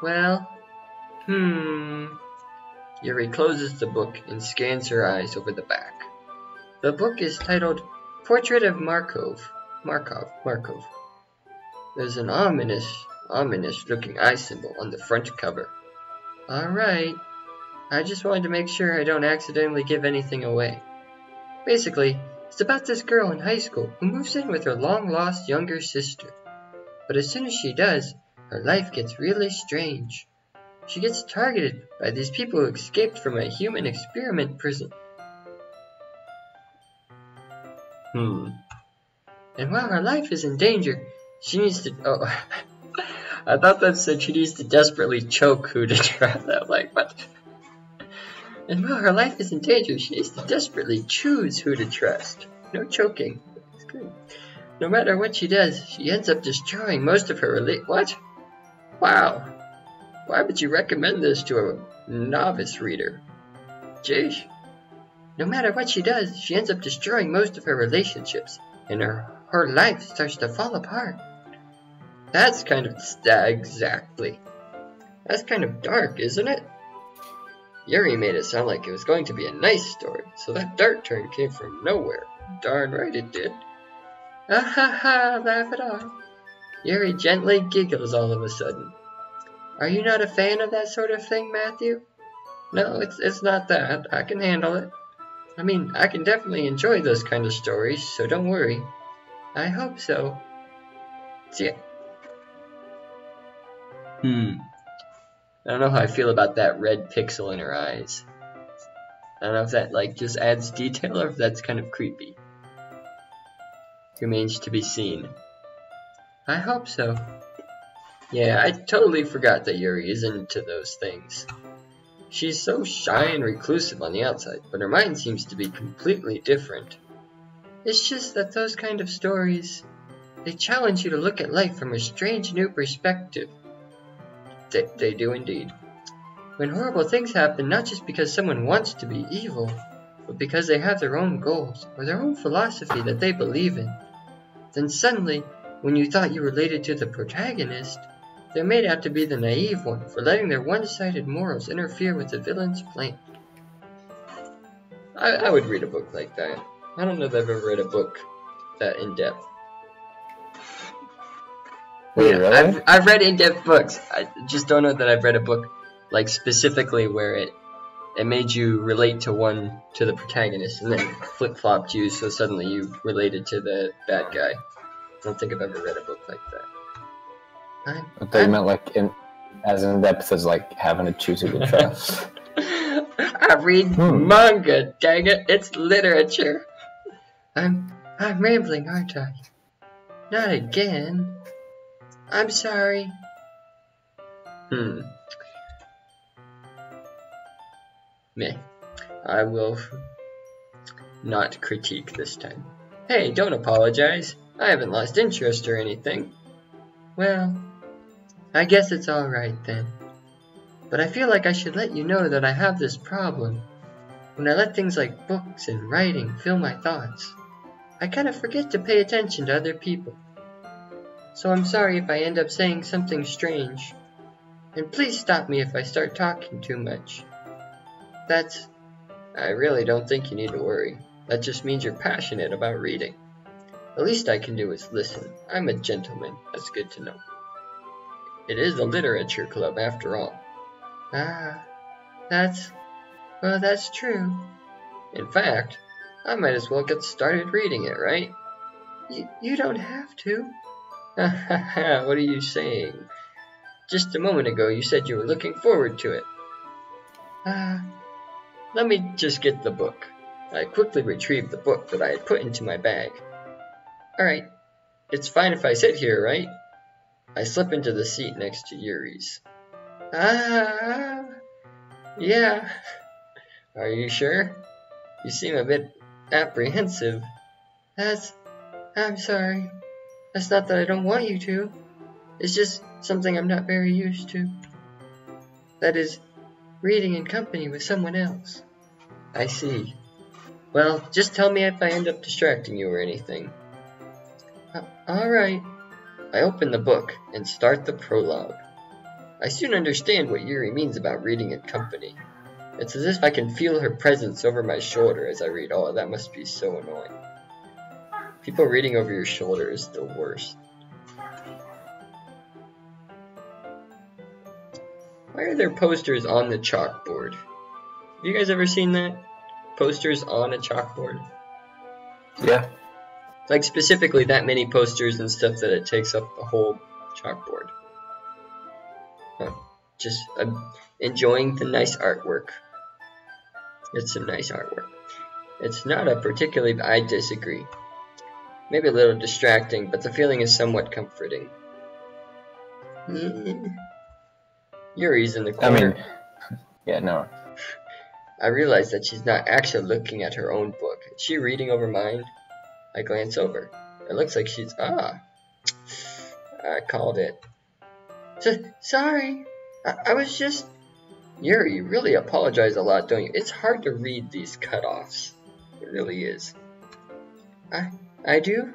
Well, Yuri closes the book and scans her eyes over the back. The book is titled Portrait of Markov. There's an ominous looking eye symbol on the front cover. Alright, I just wanted to make sure I don't accidentally give anything away. Basically, it's about this girl in high school who moves in with her long-lost younger sister. But as soon as she does, her life gets really strange. She gets targeted by these people who escaped from a human experiment prison. And while her life is in danger, she needs to... Oh, I thought that said she needs to desperately choke who to trust. I'm like, what? And while her life is in danger, she needs to desperately choose who to trust. No choking. It's good. No matter what she does, she ends up destroying most of her What? Wow. Why would you recommend this to a novice reader? Jeez. No matter what she does, she ends up destroying most of her relationships, and her life starts to fall apart. That's kind of... exactly. That's kind of dark, isn't it? Yuri made it sound like it was going to be a nice story, so that dark turn came from nowhere. Darn right it did. Ah ha ha, laugh it off. Yuri gently giggles all of a sudden. Are you not a fan of that sort of thing, Matthew? No, it's not that. I can handle it. I mean, I can definitely enjoy those kind of stories, so don't worry. I hope so. See ya. I don't know how I feel about that red pixel in her eyes. I don't know if that like just adds detail or if that's kind of creepy. Remains to be seen. I hope so. Yeah, I totally forgot that Yuri is into those things. She's so shy and reclusive on the outside, but her mind seems to be completely different. It's just that those kind of stories, they challenge you to look at life from a strange new perspective. They do indeed. When horrible things happen, not just because someone wants to be evil, but because they have their own goals or their own philosophy that they believe in, then suddenly, when you thought you related to the protagonist, they're made out to be the naive one for letting their one-sided morals interfere with the villain's plan. I would read a book like that. I don't know that I've ever read a book that in-depth. Wait, Yeah, really? I've read in-depth books. I just don't know that I've read a book like specifically where it made you relate to the protagonist and then flip-flopped you so suddenly you related to the bad guy. I don't think I've ever read a book like that. I thought you meant like as in depth as like having to choose who to trust. I read manga, dang it, it's literature. I'm rambling, aren't I? Not again. I'm sorry. Meh. I will not critique this time. Hey, don't apologize. I haven't lost interest or anything. Well, I guess it's alright then. But I feel like I should let you know that I have this problem. When I let things like books and writing fill my thoughts, I kind of forget to pay attention to other people. So I'm sorry if I end up saying something strange. And please stop me if I start talking too much. I really don't think you need to worry. That just means you're passionate about reading. The least I can do is listen. I'm a gentleman. That's good to know. It is a literature club after all. Ah, that's true. In fact, I might as well get started reading it, right? You don't have to. What are you saying? Just a moment ago you said you were looking forward to it. Let me just get the book. I quickly retrieved the book that I had put into my bag. Alright, it's fine if I sit here, right? I slip into the seat next to Yuri's. Yeah. Are you sure? You seem a bit apprehensive. I'm sorry. That's not that I don't want you to. It's just something I'm not very used to. That is, reading in company with someone else. I see. Well, just tell me if I end up distracting you or anything. Alright. I open the book and start the prologue. I soon understand what Yuri means about reading in company. It's as if I can feel her presence over my shoulder as I read. Oh, that must be so annoying. People reading over your shoulder is the worst. Why are there posters on the chalkboard? Have you guys ever seen that? Posters on a chalkboard? Yeah. Like specifically that many posters and stuff that it takes up the whole chalkboard. Just enjoying the nice artwork. It's some nice artwork. It's not a particularly... I disagree. Maybe a little distracting, but the feeling is somewhat comforting. Yuri's in the corner. Yeah, no. I realize that she's not actually looking at her own book. Is she reading over mine? I glance over. It looks like she's... I called it. Sorry. I was just... Yuri, you really apologize a lot, don't you? It's hard to read these cutoffs. It really is. I do?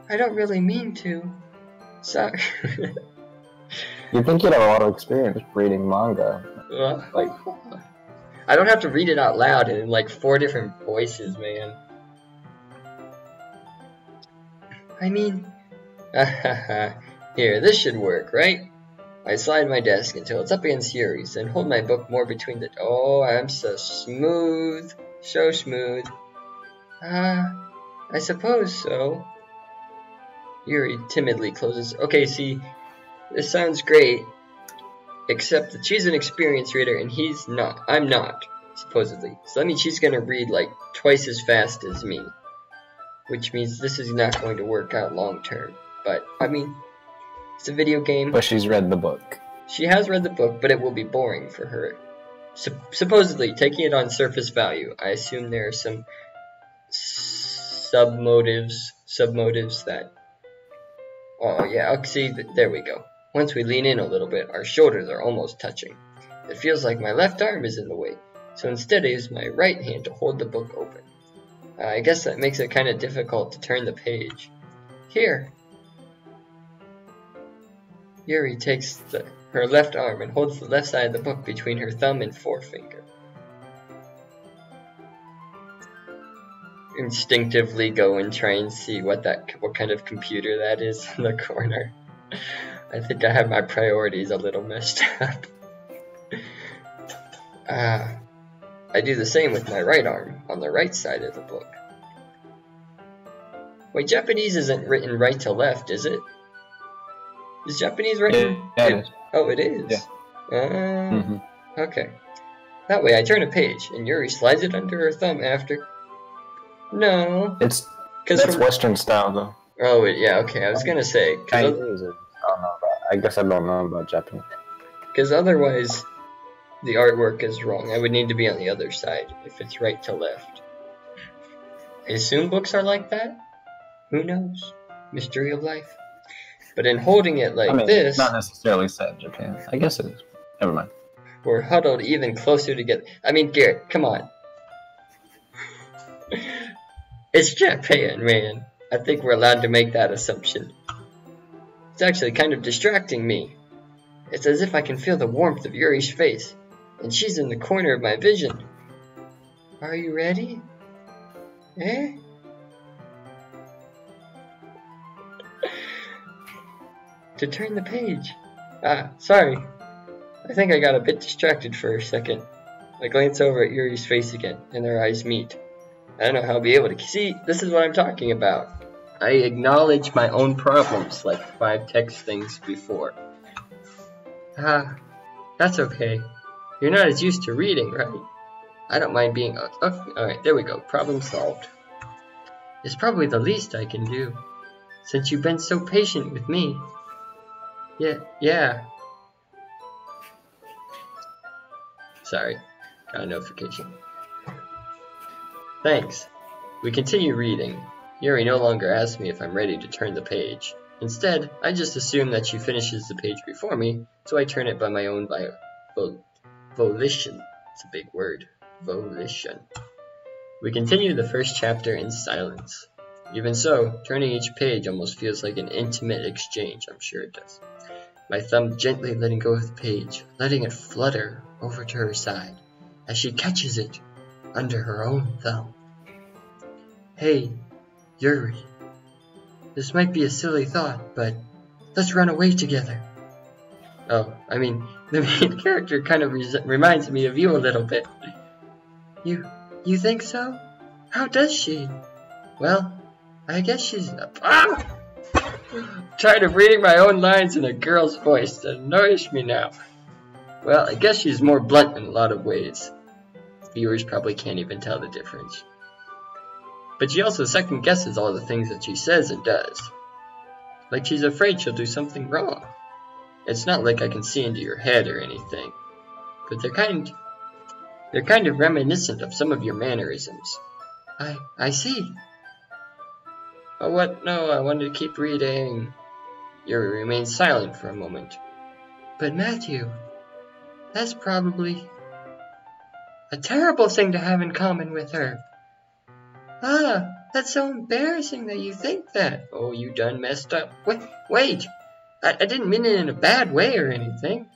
I don't really mean to. Sorry. You think you'd have a lot of experience reading manga. Like, I don't have to read it out loud in like 4 different voices, man. I mean... Here, this should work, right? I slide my desk until it's up against Yuri's, and hold my book more between the... Oh, I'm so smooth. So smooth. I suppose so. Yuri timidly closes... Okay, see, this sounds great, except that she's an experienced reader, and he's not. I'm not, supposedly. So that means she's gonna read, like, twice as fast as me. Which means this is not going to work out long term. But, I mean... It's a video game. but she's read the book. She has read the book, but it will be boring for her. Supposedly, taking it on surface value, I assume there are some submotives that... Oh yeah, I'll see, there we go. Once we lean in a little bit, our shoulders are almost touching. It feels like my left arm is in the way, so instead I use my right hand to hold the book open. I guess that makes it kind of difficult to turn the page. Here. Yuri takes her left arm and holds the left side of the book between her thumb and forefinger. Instinctively go and try and see what kind of computer that is in the corner. I think I have my priorities a little messed up. I do the same with my right arm on the right side of the book. Wait, Japanese isn't written right to left, is it? Is Japanese written? Yeah, it is. Oh, it is? Yeah. Okay. That way I turn a page, and Yuri slides it under her thumb after... No. That's Western style, though. Oh, yeah, okay, I was gonna say... Chinese, I guess I don't know about Japanese. Because otherwise, the artwork is wrong. I would need to be on the other side, if it's right to left. I assume books are like that? Who knows? Mystery of life. But in holding it like this... not necessarily said Japan. I guess it is. Never mind. We're huddled even closer together. I mean, Garrett, come on. It's Japan, man. I think we're allowed to make that assumption. It's actually kind of distracting me. It's as if I can feel the warmth of Yuri's face, and she's in the corner of my vision. Are you ready? Eh? To turn the page. Sorry. I think I got a bit distracted for a second. I glance over at Yuri's face again, and their eyes meet. I don't know how I'll be able to see. This is what I'm talking about. I acknowledge my own problems like 5 text things before. That's okay. You're not as used to reading, right? I don't mind being... Alright, there we go. Problem solved. It's probably the least I can do, since you've been so patient with me. Yeah. Sorry, got a notification. Thanks. We continue reading. Yuri no longer asks me if I'm ready to turn the page. Instead, I just assume that she finishes the page before me, so I turn it by my own volition. It's a big word. Volition. We continue the first chapter in silence. Even so, turning each page almost feels like an intimate exchange. I'm sure it does. My thumb gently letting go of the page, letting it flutter over to her side, as she catches it under her own thumb. Hey, Yuri. This might be a silly thought, but let's run away together. Oh, I mean, the main character kind of reminds me of you a little bit. You think so? How does she? Well, I guess she's... Tired of reading my own lines in a girl's voice. That annoys me now. Well, I guess she's more blunt in a lot of ways. Viewers probably can't even tell the difference. But she also second guesses all the things that she says and does. Like she's afraid she'll do something wrong. It's not like I can see into your head or anything. But they're kind of reminiscent of some of your mannerisms. I see. Oh, what? No, I wanted to keep reading. Yuri remained silent for a moment. But Matthew, that's probably a terrible thing to have in common with her. Ah, that's so embarrassing that you think that. Oh, you done messed up. Wait! I didn't mean it in a bad way or anything.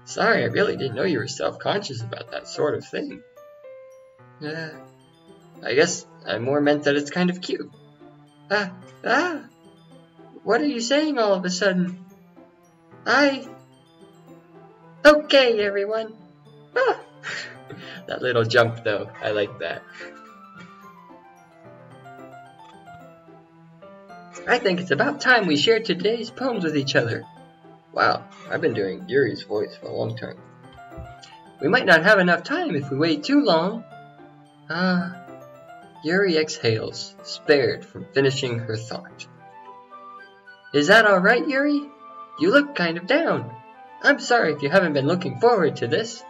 Sorry, I really didn't know you were self-conscious about that sort of thing. I guess I more meant that it's kind of cute. What are you saying all of a sudden? Okay, everyone. Ah. That little jump, though, I like that. I think it's about time we shared today's poems with each other. Wow, I've been doing Yuri's voice for a long time. We might not have enough time if we wait too long. Yuri exhales, spared from finishing her thought. Is that alright, Yuri? You look kind of down. I'm sorry if you haven't been looking forward to this.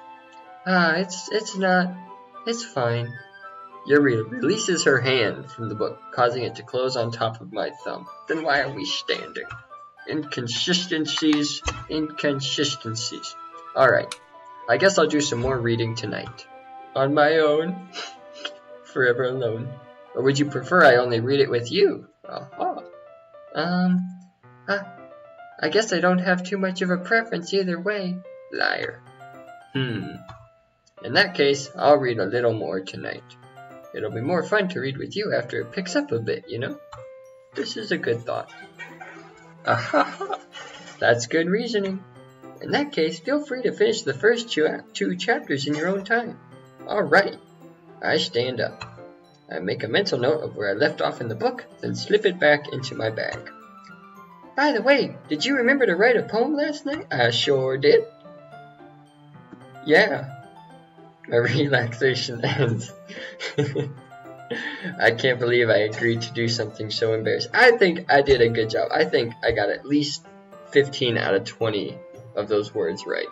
It's not. It's fine. Yuri releases her hand from the book, causing it to close on top of my thumb. Then why are we standing? Inconsistencies. Alright, I guess I'll do some more reading tonight. On my own. Forever alone. Or would you prefer I only read it with you? I guess I don't have too much of a preference either way. Liar. In that case, I'll read a little more tonight. It'll be more fun to read with you after it picks up a bit, you know? This is a good thought. That's good reasoning. In that case, feel free to finish the first two chapters in your own time. Alright. I stand up. I make a mental note of where I left off in the book, then slip it back into my bag. By the way, did you remember to write a poem last night? I sure did. Yeah. My relaxation ends. I can't believe I agreed to do something so embarrassing. I think I did a good job. I think I got at least 15 out of 20 of those words right.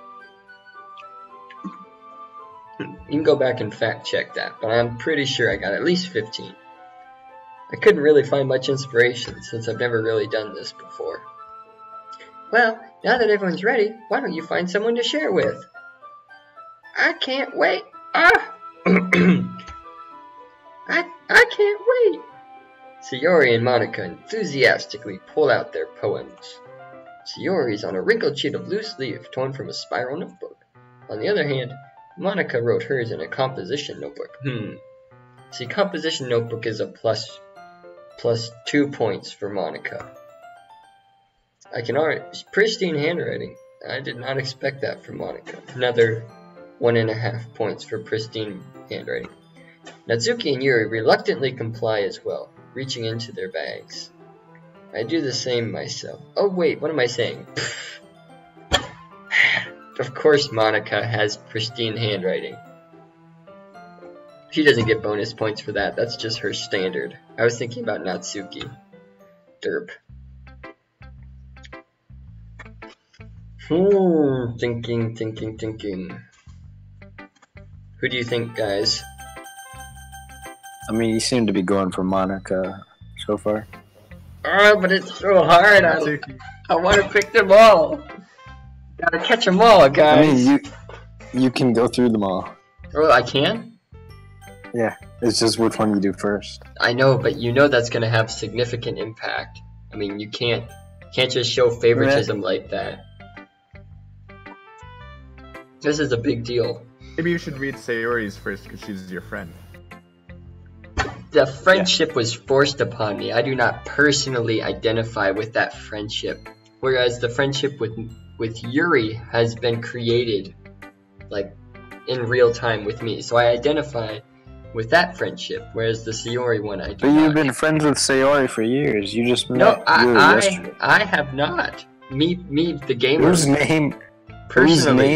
You can go back and fact check that, but I'm pretty sure I got at least 15. I couldn't really find much inspiration since I've never really done this before. Well, now that everyone's ready, why don't you find someone to share with? I can't wait. I can't wait. Sayori and Monica enthusiastically pull out their poems. Sayori's on a wrinkled sheet of loose leaf torn from a spiral notebook. On the other hand, Monica wrote hers in a composition notebook. See, composition notebook is a plus 2 points for Monica. I can already pristine handwriting. I did not expect that from Monica. Another 1.5 points for pristine handwriting. Natsuki and Yuri reluctantly comply as well, reaching into their bags. I do the same myself. Oh wait, what am I saying? Of course Monica has pristine handwriting. She doesn't get bonus points for that, that's just her standard. I was thinking about Natsuki. Derp. Thinking. Who do you think, guys? I mean, you seem to be going for Monica so far. Oh, but it's so hard. I want to pick them all. Gotta catch them all, guys. I mean, you can go through them all. Oh, I can? Yeah, it's just which one you do first. I know, but you know that's gonna have significant impact. I mean, you can't just show favoritism like that. This is a big deal. Maybe you should read Sayori's first because she's your friend. The friendship was forced upon me. I do not personally identify with that friendship. Whereas the friendship with Yuri has been created, like, in real time with me. So I identify with that friendship, whereas the Sayori one I do not. But you've been friends with Sayori for years. You just met Yuri yesterday. I have not. Me, the gamer. Whose name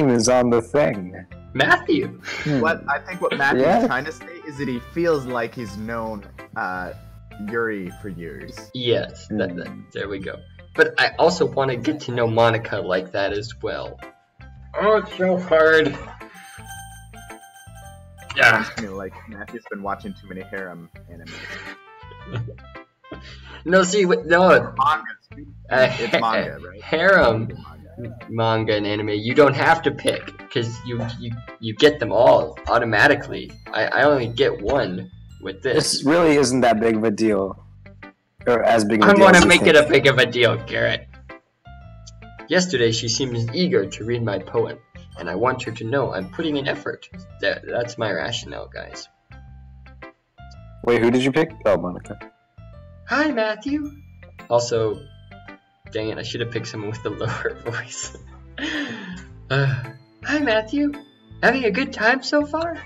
is on the thing? Matthew. I think what Matthew's trying to say is that he feels like he's known Yuri for years. Yes, there we go. But I also want to get to know Monica like that as well. Oh, it's so hard. Yeah. Like Matthew's been watching too many harem animes. No, see, no. Manga. It's manga, right? Harem manga and anime, you don't have to pick because you get them all automatically. I only get one with this. This really isn't that big of a deal, or as big of a I deal. want as to you make it think. a big of a deal, Garrett. Yesterday she seemed eager to read my poem, and I want her to know I'm putting in effort. That's my rationale, guys. Wait, who did you pick? Oh, Monica. Hi, Matthew. Also, dang it, I should have picked someone with a lower voice. Hi, Matthew. Having a good time so far?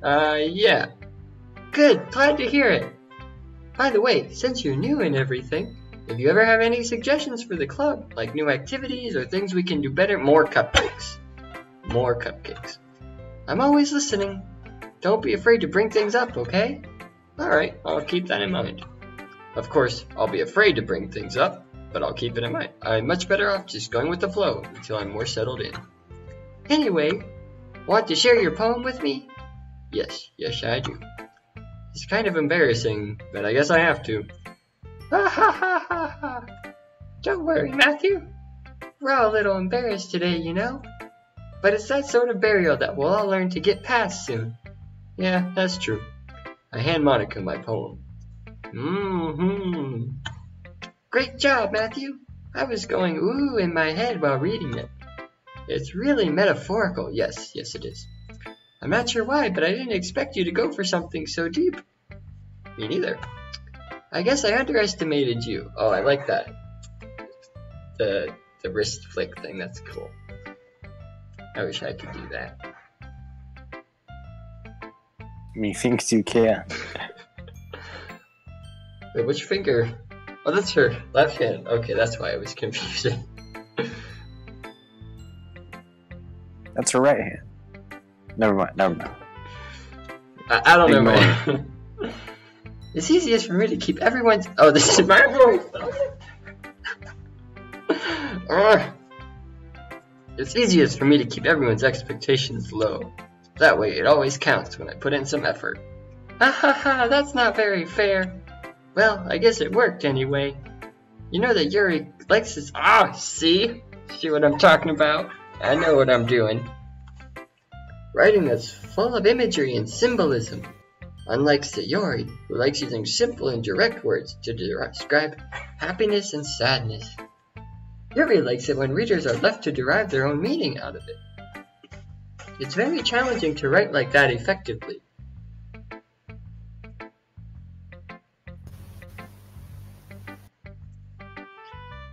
Yeah. Good, glad to hear it. By the way, since you're new and everything, if you ever have any suggestions for the club, like new activities or things we can do better, more cupcakes. More cupcakes. I'm always listening. Don't be afraid to bring things up, okay? Alright, I'll keep that in mind. Of course, I'll be afraid to bring things up, but I'll keep it in mind. I'm much better off just going with the flow until I'm more settled in. Anyway, want to share your poem with me? Yes, I do. It's kind of embarrassing, but I guess I have to. Ha ha ha ha ha. Don't worry, Matthew. We're all a little embarrassed today, you know? But it's that sort of burial that we'll all learn to get past soon. Yeah, that's true. I hand Monica my poem. Great job, Matthew. I was going ooh in my head while reading it. It's really metaphorical. Yes, it is. I'm not sure why, but I didn't expect you to go for something so deep. Me neither. I guess I underestimated you. Oh, I like that. The wrist flick thing, that's cool. I wish I could do that. Methinks you can. Wait, which finger? Oh, that's her left hand. Okay, that's why it was confusing. That's her right hand. Never mind. I don't know, Ignore man. It's easiest for me to keep everyone's... Oh, this is my voice! It's easiest for me to keep everyone's expectations low. That way it always counts when I put in some effort. Ha ha ha, that's not very fair. Well, I guess it worked anyway. You know that Yuri likes his... see? See what I'm talking about? I know what I'm doing. Writing that's full of imagery and symbolism. Unlike Sayori, who likes using simple and direct words to describe happiness and sadness. Yuri likes it when readers are left to derive their own meaning out of it. It's very challenging to write like that effectively.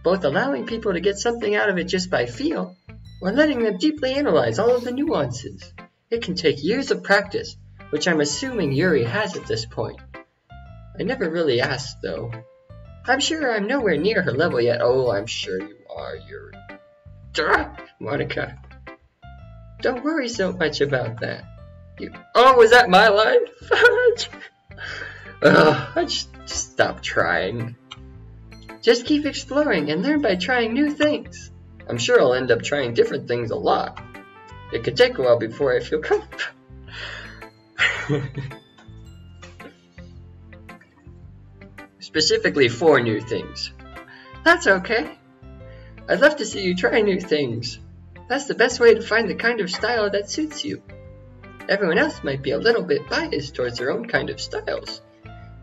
Both allowing people to get something out of it just by feel, or letting them deeply analyze all of the nuances. It can take years of practice, which I'm assuming Yuri has at this point. I never really asked, though. I'm sure I'm nowhere near her level yet. Oh, I'm sure you are, Yuri. Duh, Monica. Don't worry so much about that. Oh, was that my line? Fudge! I just stop trying. Just keep exploring and learn by trying new things. I'm sure I'll end up trying different things a lot. It could take a while before I feel comfortable. Specifically 4 new things. That's okay. I'd love to see you try new things. That's the best way to find the kind of style that suits you. Everyone else might be a little bit biased towards their own kind of styles,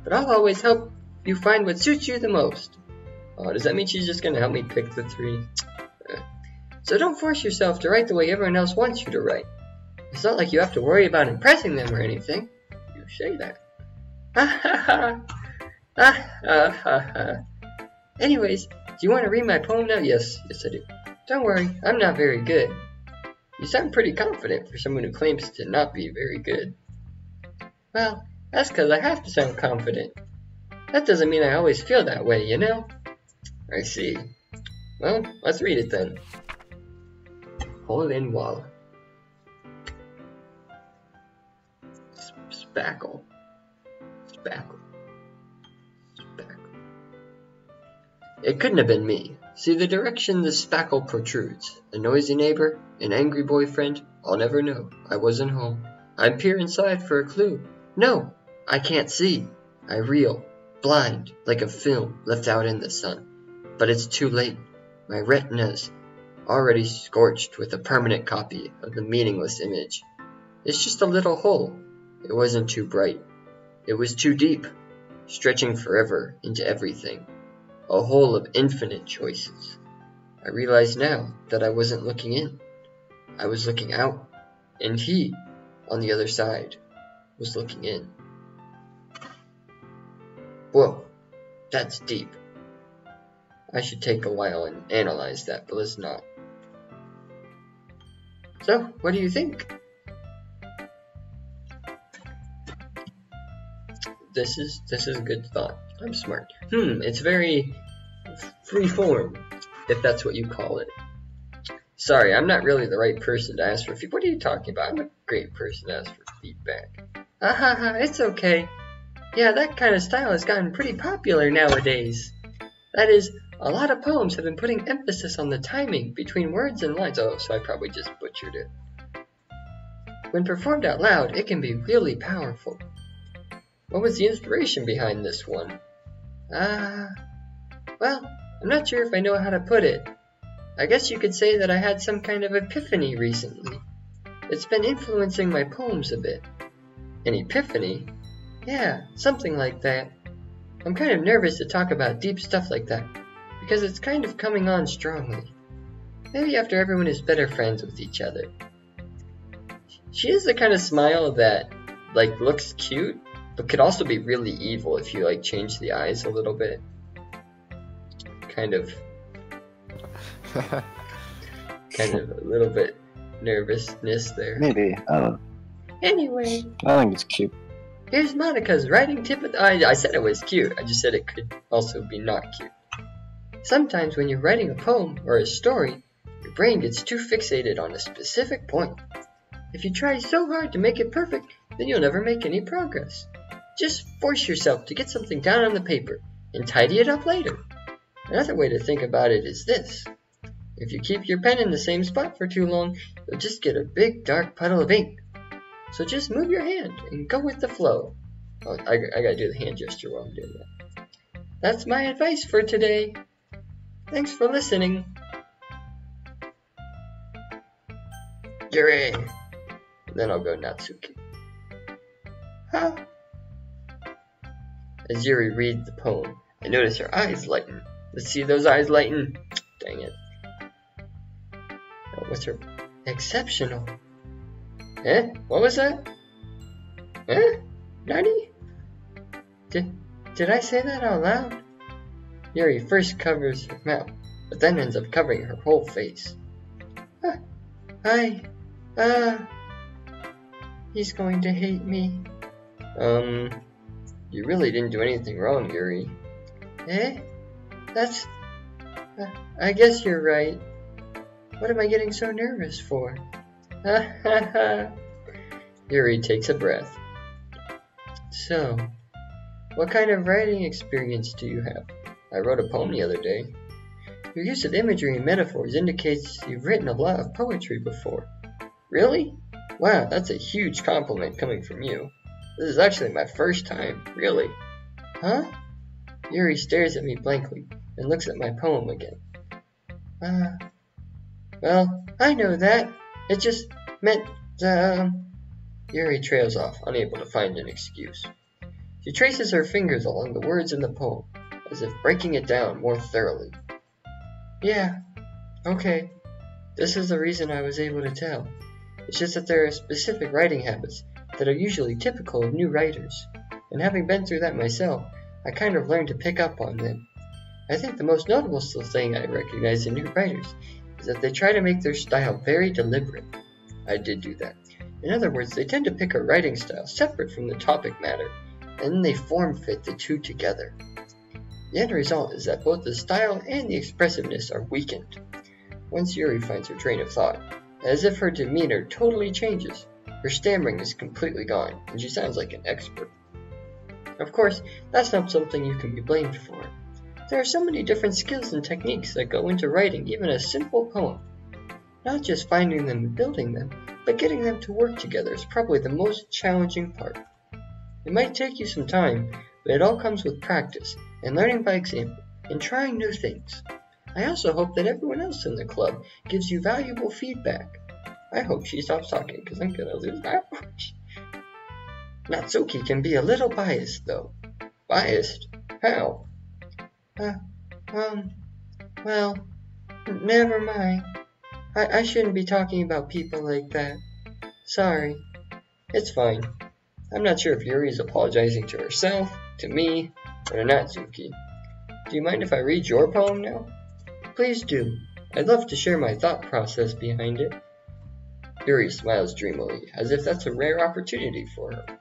but I'll always help you find what suits you the most. Oh, does that mean she's just gonna help me pick the 3? So don't force yourself to write the way everyone else wants you to write. It's not like you have to worry about impressing them or anything. You say that. Anyways, do you want to read my poem now? Yes, I do. Don't worry, I'm not very good. You sound pretty confident for someone who claims to not be very good. Well, that's because I have to sound confident. That doesn't mean I always feel that way, you know? I see. Well, let's read it then. Hole in wall. Spackle. It couldn't have been me. See the direction the spackle protrudes. A noisy neighbor? An angry boyfriend? I'll never know. I wasn't home. I peer inside for a clue. No, I can't see. I reel. blind, like a film left out in the sun. But it's too late. My retina's already scorched with a permanent copy of the meaningless image. It's just a little hole. It wasn't too bright. It was too deep, stretching forever into everything. A hole of infinite choices. I realize now that I wasn't looking in. I was looking out, and he, on the other side, was looking in. Whoa, that's deep. I should take a while and analyze that, but let's not. So, what do you think? This is a good thought. I'm smart. It's very free-form, if that's what you call it. Sorry, I'm not really the right person to ask for feedback. What are you talking about? I'm a great person to ask for feedback. It's okay. Yeah, that kind of style has gotten pretty popular nowadays. That is, a lot of poems have been putting emphasis on the timing between words and lines. Oh, so I probably just butchered it. When performed out loud, it can be really powerful. What was the inspiration behind this one? Well, I'm not sure if I know how to put it. I guess you could say that I had some kind of epiphany recently. It's been influencing my poems a bit. An epiphany? Yeah, something like that. I'm kind of nervous to talk about deep stuff like that, because it's kind of coming on strongly. Maybe after everyone is better friends with each other. She has the kind of smile that, looks cute, but could also be really evil if you, change the eyes a little bit. Kind of a little bit nervousness there. Maybe. I don't know. Anyway. I think it's cute. Here's Monica's writing tip. I said it was cute. I just said it could also be not cute. Sometimes when you're writing a poem or a story, your brain gets too fixated on a specific point. If you try so hard to make it perfect, then you'll never make any progress. Just force yourself to get something down on the paper and tidy it up later. Another way to think about it is this. If you keep your pen in the same spot for too long, you'll just get a big dark puddle of ink. So just move your hand and go with the flow. Oh, I gotta do the hand gesture while I'm doing that. That's my advice for today. Thanks for listening. Yuri. Then I'll go Natsuki. Huh? As Yuri reads the poem, I notice her eyes lighten. Let's see those eyes lighten. Dang it. Oh, what's her? Exceptional. Eh? What was that? Eh? Nani? Did I say that out loud? Yuri first covers her mouth, but then ends up covering her whole face. He's going to hate me. You really didn't do anything wrong, Yuri. Eh? I guess you're right. What am I getting so nervous for? Yuri takes a breath. So, what kind of writing experience do you have? I wrote a poem the other day. Your use of imagery and metaphors indicates you've written a lot of poetry before. Really? Wow, that's a huge compliment coming from you. This is actually my first time, really. Huh? Yuri stares at me blankly and looks at my poem again. Well, I know that. It just meant, Yuri trails off, unable to find an excuse. She traces her fingers along the words in the poem, as if breaking it down more thoroughly. Yeah, okay. This is the reason I was able to tell. It's just that there are specific writing habits that are usually typical of new writers, and having been through that myself, I kind of learned to pick up on them. I think the most notable thing I recognize in new writers is that they try to make their style very deliberate. I did do that. In other words, they tend to pick a writing style separate from the topic matter, and then they form-fit the two together. The end result is that both the style and the expressiveness are weakened. Once Yuri finds her train of thought, as if her demeanor totally changes, her stammering is completely gone, and she sounds like an expert. Of course, that's not something you can be blamed for. There are so many different skills and techniques that go into writing even a simple poem. Not just finding them and building them, but getting them to work together is probably the most challenging part. It might take you some time, but it all comes with practice and learning by example and trying new things. I also hope that everyone else in the club gives you valuable feedback. I hope she stops talking because I'm gonna lose my voice. Natsuki can be a little biased though. Biased? How? Well, never mind. I shouldn't be talking about people like that. Sorry. It's fine. I'm not sure if Yuri's apologizing to herself, to me, or to Natsuki. Do you mind if I read your poem now? Please do. I'd love to share my thought process behind it. Yuri smiles dreamily, as if that's a rare opportunity for her.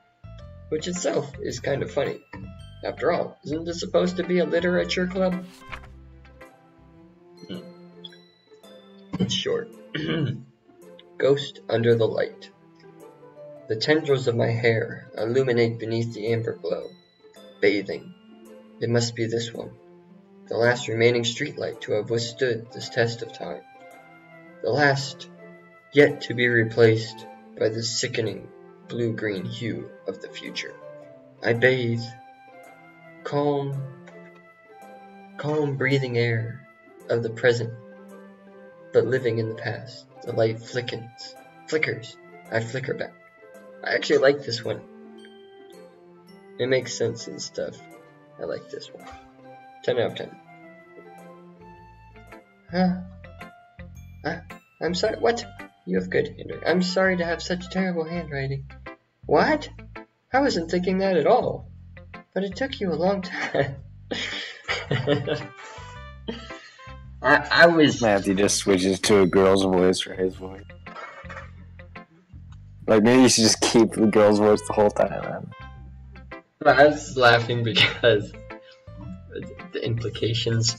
Which itself is kind of funny. After all, isn't this supposed to be a literature club? It's short. Ghost under the light. The tendrils of my hair illuminate beneath the amber glow. Bathing. It must be this one. The last remaining streetlight to have withstood this test of time. The last yet to be replaced by the sickening blue-green hue of the future. I bathe. Calm breathing air of the present, but living in the past. The light flickers. I flicker back. I actually like this one. It makes sense and stuff. I like this one. 10 out of 10. I'm sorry. What? You have good handwriting. I'm sorry to have such terrible handwriting. What? I wasn't thinking that at all. But it took you a long time. I was... Matthew just switches to a girl's voice for his voice. Like, maybe you should just keep the girl's voice the whole time, man. I was laughing because the implications.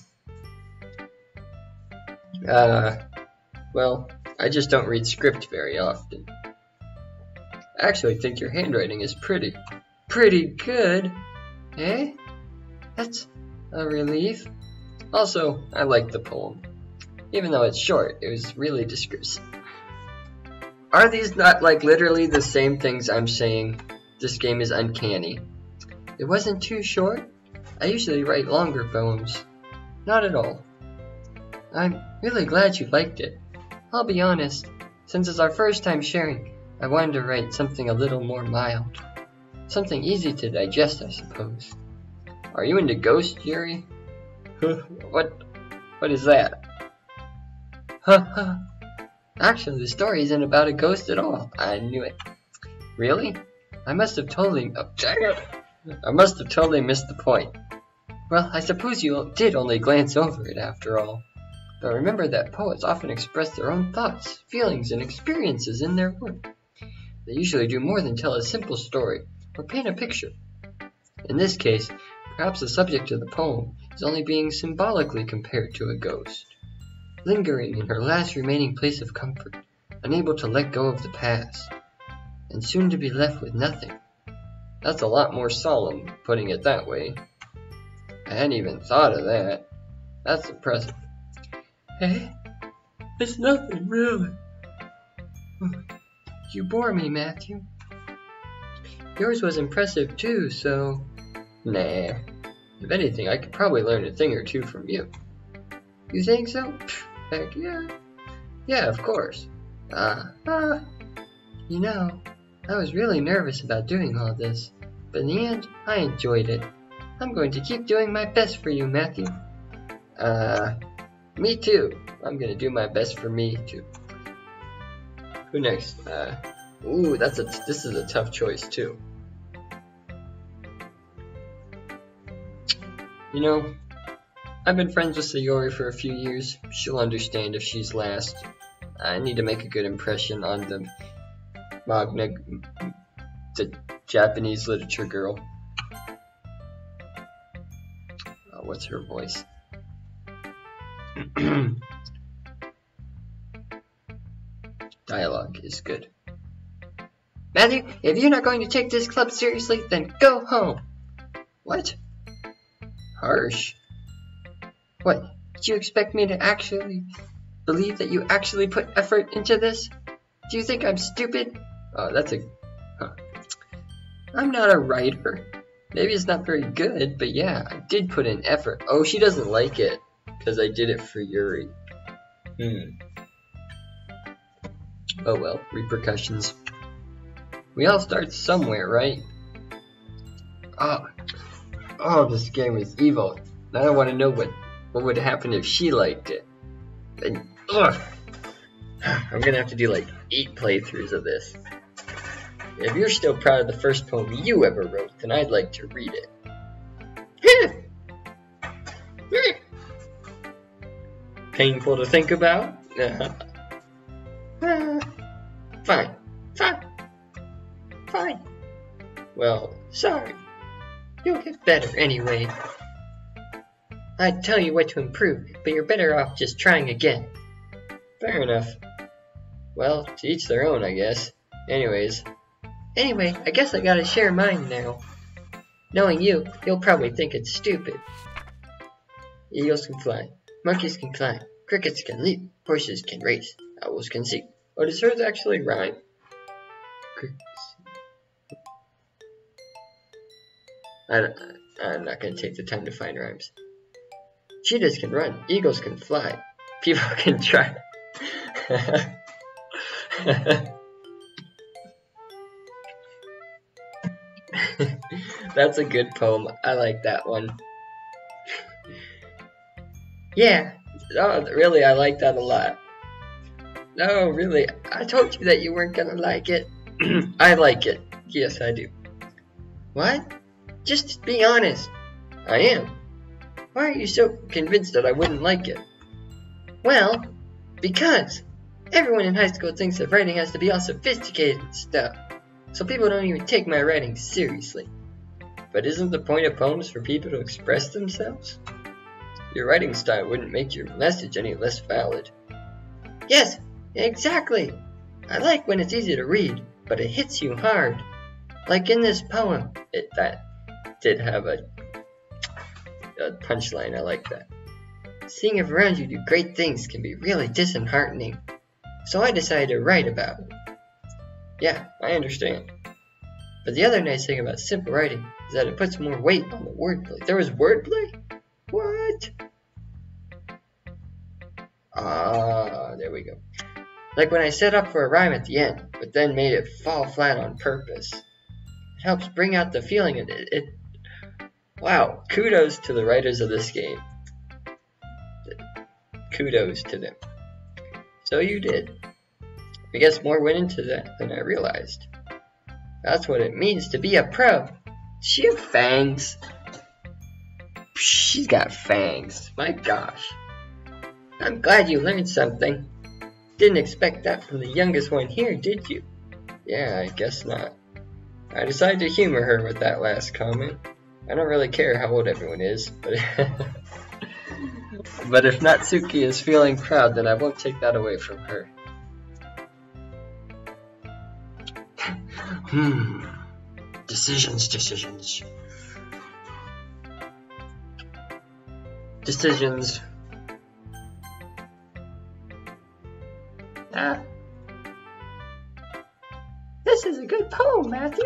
Well, I just don't read script very often. I actually think your handwriting is pretty good. Eh? That's a relief. Also, I like the poem. Even though it's short, it was really descriptive. Are these not like literally the same things I'm saying? This game is uncanny. It wasn't too short. I usually write longer poems. Not at all. I'm really glad you liked it. I'll be honest, since it's our first time sharing, I wanted to write something a little more mild. Something easy to digest, I suppose. Are you into ghosts, Yuri? What is that? Actually, the story isn't about a ghost at all. I knew it. Really? I must have totally missed the point. Well, I suppose you did only glance over it after all. But remember that poets often express their own thoughts, feelings, and experiences in their work. They usually do more than tell a simple story or paint a picture. In this case, perhaps the subject of the poem is only being symbolically compared to a ghost, lingering in her last remaining place of comfort, unable to let go of the past, and soon to be left with nothing. That's a lot more solemn, putting it that way. I hadn't even thought of that. That's impressive. Hey, it's nothing really. You bore me, Matthew. Yours was impressive too, so... Nah. If anything, I could probably learn a thing or two from you. You think so? Heck yeah. Yeah, of course. You know, I was really nervous about doing all this, but in the end, I enjoyed it. I'm going to keep doing my best for you, Matthew. Me too. I'm gonna do my best for me too. Who next? Ooh, this is a tough choice too. You know, I've been friends with Sayori for a few years. She'll understand if she's last. I need to make a good impression on the Japanese literature girl. What's her voice? Dialogue is good. Matthew, if you're not going to take this club seriously, then go home. What? Harsh. What? Did you expect me to actually believe that you actually put effort into this? Do you think I'm stupid? Oh, that's a... Huh. I'm not a writer. Maybe it's not very good, but yeah, I did put in effort. Oh, she doesn't like it, because I did it for Yuri. Oh well, repercussions. We all start somewhere, right? Oh, this game is evil. Now I want to know what would happen if she liked it. And, I'm gonna have to do like 8 playthroughs of this. If you're still proud of the first poem you ever wrote, then I'd like to read it. Painful to think about? Fine. Well, sorry. You'll get better anyway. I'd tell you what to improve, but you're better off just trying again. Fair enough. Well, to each their own, I guess. Anyway, I guess I gotta share mine now. Knowing you, you'll probably think it's stupid. Eagles can fly, monkeys can climb, crickets can leap, horses can race, owls can sing. Oh, does hers actually rhyme? I'm not gonna take the time to find rhymes. Cheetahs can run, eagles can fly, people can try. That's a good poem. I like that one. Yeah, oh, really, I like that a lot. No, really, I told you that you weren't gonna like it. I like it. Yes, I do. What? Just be honest. I am. Why are you so convinced that I wouldn't like it? Well, because everyone in high school thinks that writing has to be all sophisticated and stuff, so people don't even take my writing seriously. But isn't the point of poems for people to express themselves? Your writing style wouldn't make your message any less valid. Yes, exactly. I like when it's easy to read, but it hits you hard. Like in this poem. That did have a punchline. I like that. Seeing if around you do great things can be really disheartening. So I decided to write about it. Yeah, I understand. But the other nice thing about simple writing is that it puts more weight on the wordplay. There was wordplay? What? There we go. Like when I set up for a rhyme at the end, but then made it fall flat on purpose. It helps bring out the feeling of it. Wow, kudos to the writers of this game. Kudos to them. So you did. I guess more went into that than I realized. That's what it means to be a pro. Does she have fangs? She's got fangs. My gosh. I'm glad you learned something. Didn't expect that from the youngest one here, did you? Yeah, I guess not. I decided to humor her with that last comment. I don't really care how old everyone is, but but if Natsuki is feeling proud, then I won't take that away from her. Decisions. This is a good poem, Matthew.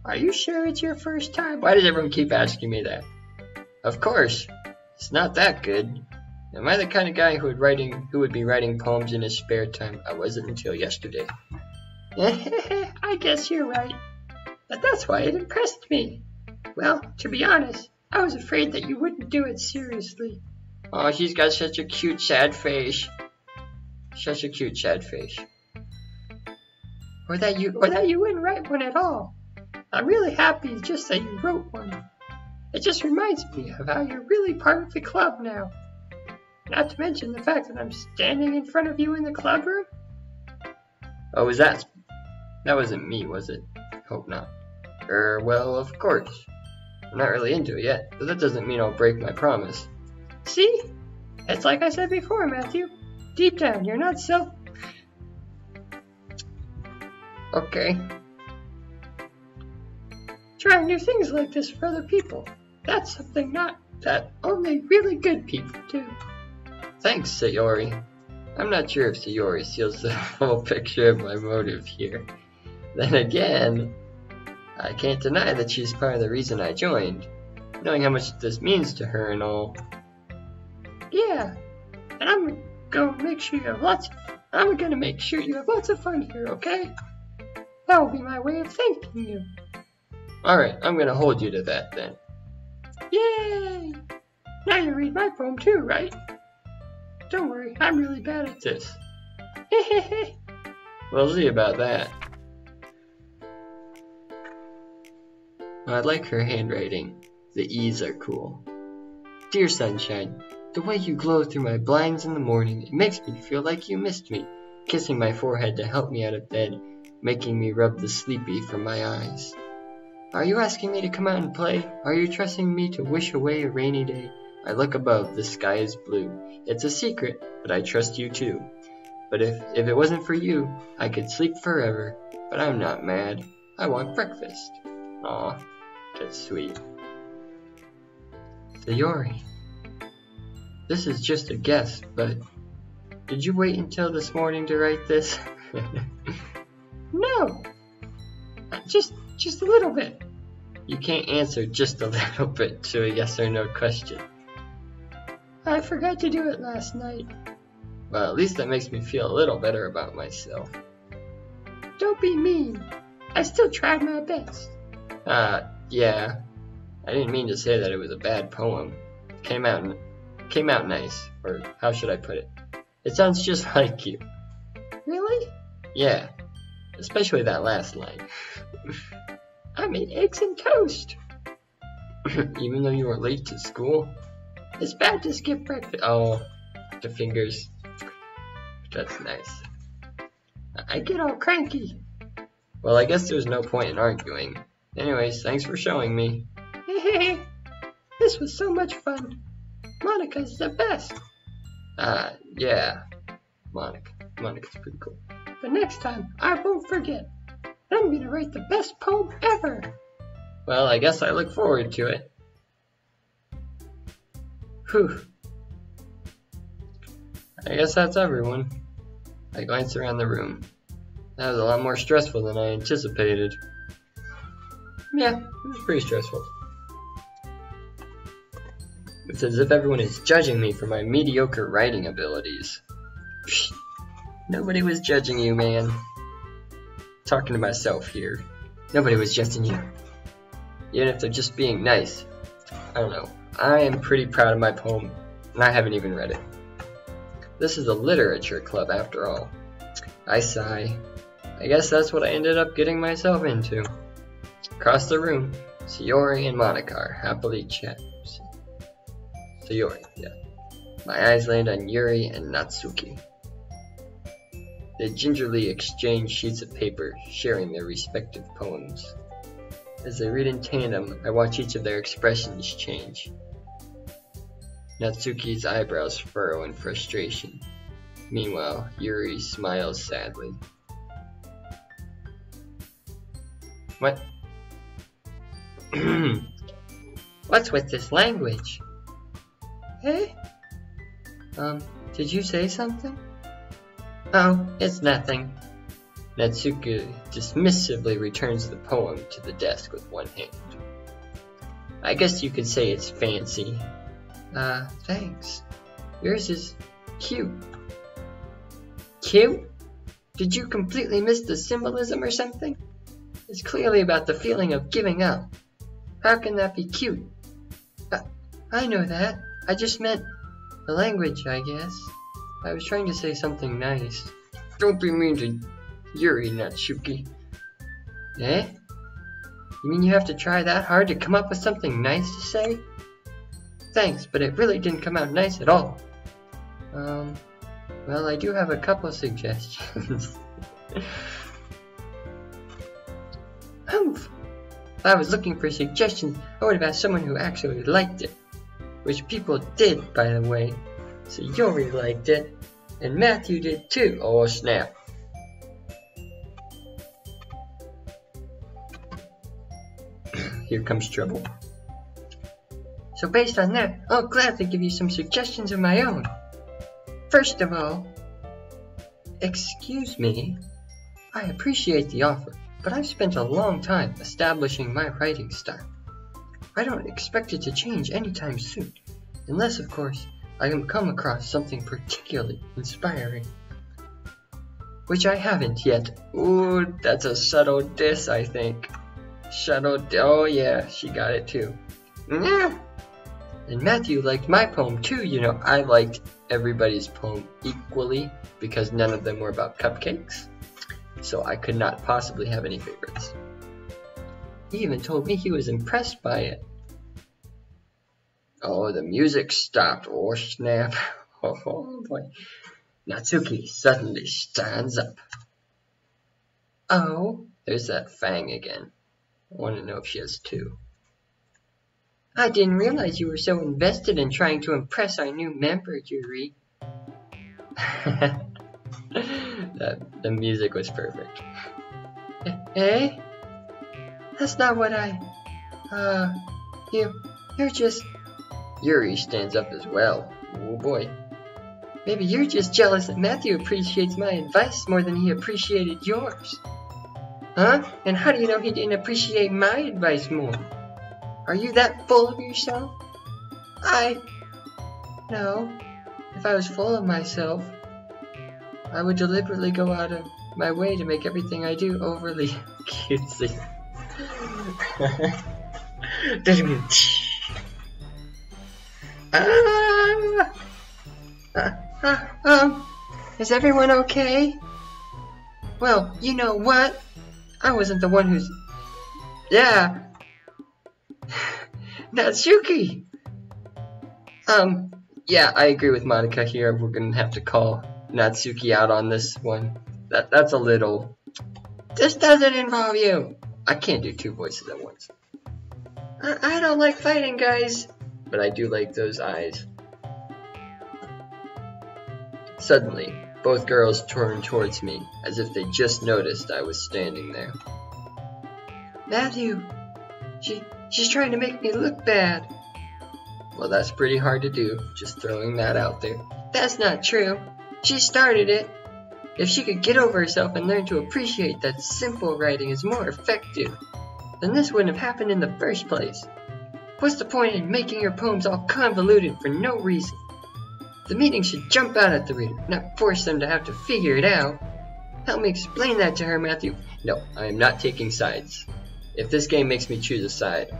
Are you sure it's your first time? Why does everyone keep asking me that? Of course. It's not that good. Am I the kind of guy who would be writing poems in his spare time? I wasn't until yesterday. I guess you're right. But that's why it impressed me. Well, to be honest, I was afraid that you wouldn't do it seriously. Oh, she's got such a cute, sad face. Such a cute, sad face. Or that you wouldn't write one at all. I'm really happy just that you wrote one. It just reminds me of how you're really part of the club now. Not to mention the fact that I'm standing in front of you in the club room. Oh, was that wasn't me, was it? Hope not. Well, of course. I'm not really into it yet, but that doesn't mean I'll break my promise. See? It's like I said before, Matthew. Deep down, you're not so... Okay. Trying new things like this for other people. That's something that only really good people do. Thanks, Sayori. I'm not sure if Sayori seals the full picture of my motive here. Then again, I can't deny that she's part of the reason I joined, knowing how much this means to her and all. Yeah, and I'm gonna make sure you have lots of fun here, okay? That will be my way of thanking you. Alright, I'm gonna hold you to that then. Yay! Now you read my poem too, right? Don't worry, I'm really bad at this. Hehehe. We'll see about that. I like her handwriting. The E's are cool. Dear sunshine, the way you glow through my blinds in the morning, it makes me feel like you missed me, kissing my forehead to help me out of bed, making me rub the sleepy from my eyes. Are you asking me to come out and play? Are you trusting me to wish away a rainy day? I look above, the sky is blue. It's a secret, but I trust you too. But if it wasn't for you, I could sleep forever. But I'm not mad. I want breakfast. Aw, that's sweet. Sayori. This is just a guess, but did you wait until this morning to write this? No! Just a little bit. You can't answer just a little bit to a yes or no question. I forgot to do it last night. Well, at least that makes me feel a little better about myself. Don't be mean. I still tried my best. Yeah. I didn't mean to say that it was a bad poem. It came out nice, or how should I put it? It sounds just like you. Really? Yeah. Especially that last line. I made eggs and toast. Even though you were late to school? It's bad to skip breakfast. Oh, the fingers. That's nice. I get all cranky. Well, I guess there's no point in arguing. Anyways, thanks for showing me. This was so much fun. Monica's the best. Yeah. Monica's pretty cool. But next time, I won't forget. I'm gonna write the best poem ever. Well, I guess I look forward to it. Whew. I guess that's everyone. I glanced around the room. That was a lot more stressful than I anticipated. Yeah, it was pretty stressful. It's as if everyone is judging me for my mediocre writing abilities. Psh, nobody was judging you, man. Talking to myself here. Nobody was judging you. Even if they're just being nice. I don't know. I am pretty proud of my poem, and I haven't even read it. This is a literature club after all. I sigh. I guess that's what I ended up getting myself into. Across the room, Sayori and Monica are happily chatting. Sayori, yeah. My eyes land on Yuri and Natsuki. They gingerly exchange sheets of paper, sharing their respective poems. As they read in tandem, I watch each of their expressions change. Natsuki's eyebrows furrow in frustration. Meanwhile, Yuri smiles sadly. What? What's with this language? Hey? Did you say something? Oh, it's nothing. Natsuki dismissively returns the poem to the desk with one hand. I guess you could say it's fancy. Thanks. Yours is cute. Cute? Did you completely miss the symbolism or something? It's clearly about the feeling of giving up. How can that be cute? I know that. I just meant the language, I guess. I was trying to say something nice. Don't be mean to Yuri, Natsuki. Eh? You mean you have to try that hard to come up with something nice to say? Thanks, but it really didn't come out nice at all. Well, I do have a couple suggestions. Humph! If I was looking for suggestions, I would have asked someone who actually liked it. Which people did, by the way. So Yuri liked it, and Matthew did too. Oh snap. Here comes trouble. So based on that, I'll gladly give you some suggestions of my own. First of all, excuse me, I appreciate the offer, but I've spent a long time establishing my writing style. I don't expect it to change anytime soon, unless, of course, I can come across something particularly inspiring. Which I haven't yet. Ooh, that's a subtle diss, I think. Oh yeah, she got it too. Yeah. And Matthew liked my poem too, you know. I liked everybody's poem equally because none of them were about cupcakes. So I could not possibly have any favorites. He even told me he was impressed by it. Oh, the music stopped. Oh, snap. Oh, boy. Natsuki suddenly stands up. Oh, there's that Fang again. I want to know if she has two. I didn't realize you were so invested in trying to impress our new member, Yuri. The music was perfect. Eh? That's not what you're just... Yuri stands up as well. Oh boy. Maybe you're just jealous that Matthew appreciates my advice more than he appreciated yours. Huh? And how do you know he didn't appreciate my advice more? Are you that full of yourself? No. If I was full of myself, I would deliberately go out of my way to make everything I do overly cutesy. Is everyone okay? Well, you know what? I wasn't the one who's... Yeah! Natsuki! Yeah, I agree with Monica here. We're gonna have to call Natsuki out on this one. That's a little... This doesn't involve you! I can't do two voices at once. I don't like fighting, guys! But I do like those eyes. Suddenly, both girls turned towards me, as if they just noticed I was standing there. Matthew! She's trying to make me look bad. Well, that's pretty hard to do, just throwing that out there. That's not true. She started it. If she could get over herself and learn to appreciate that simple writing is more effective, then this wouldn't have happened in the first place. What's the point in making your poems all convoluted for no reason? The meaning should jump out at the reader, not force them to have to figure it out. Help me explain that to her, Matthew. No, I am not taking sides. If this game makes me choose a side,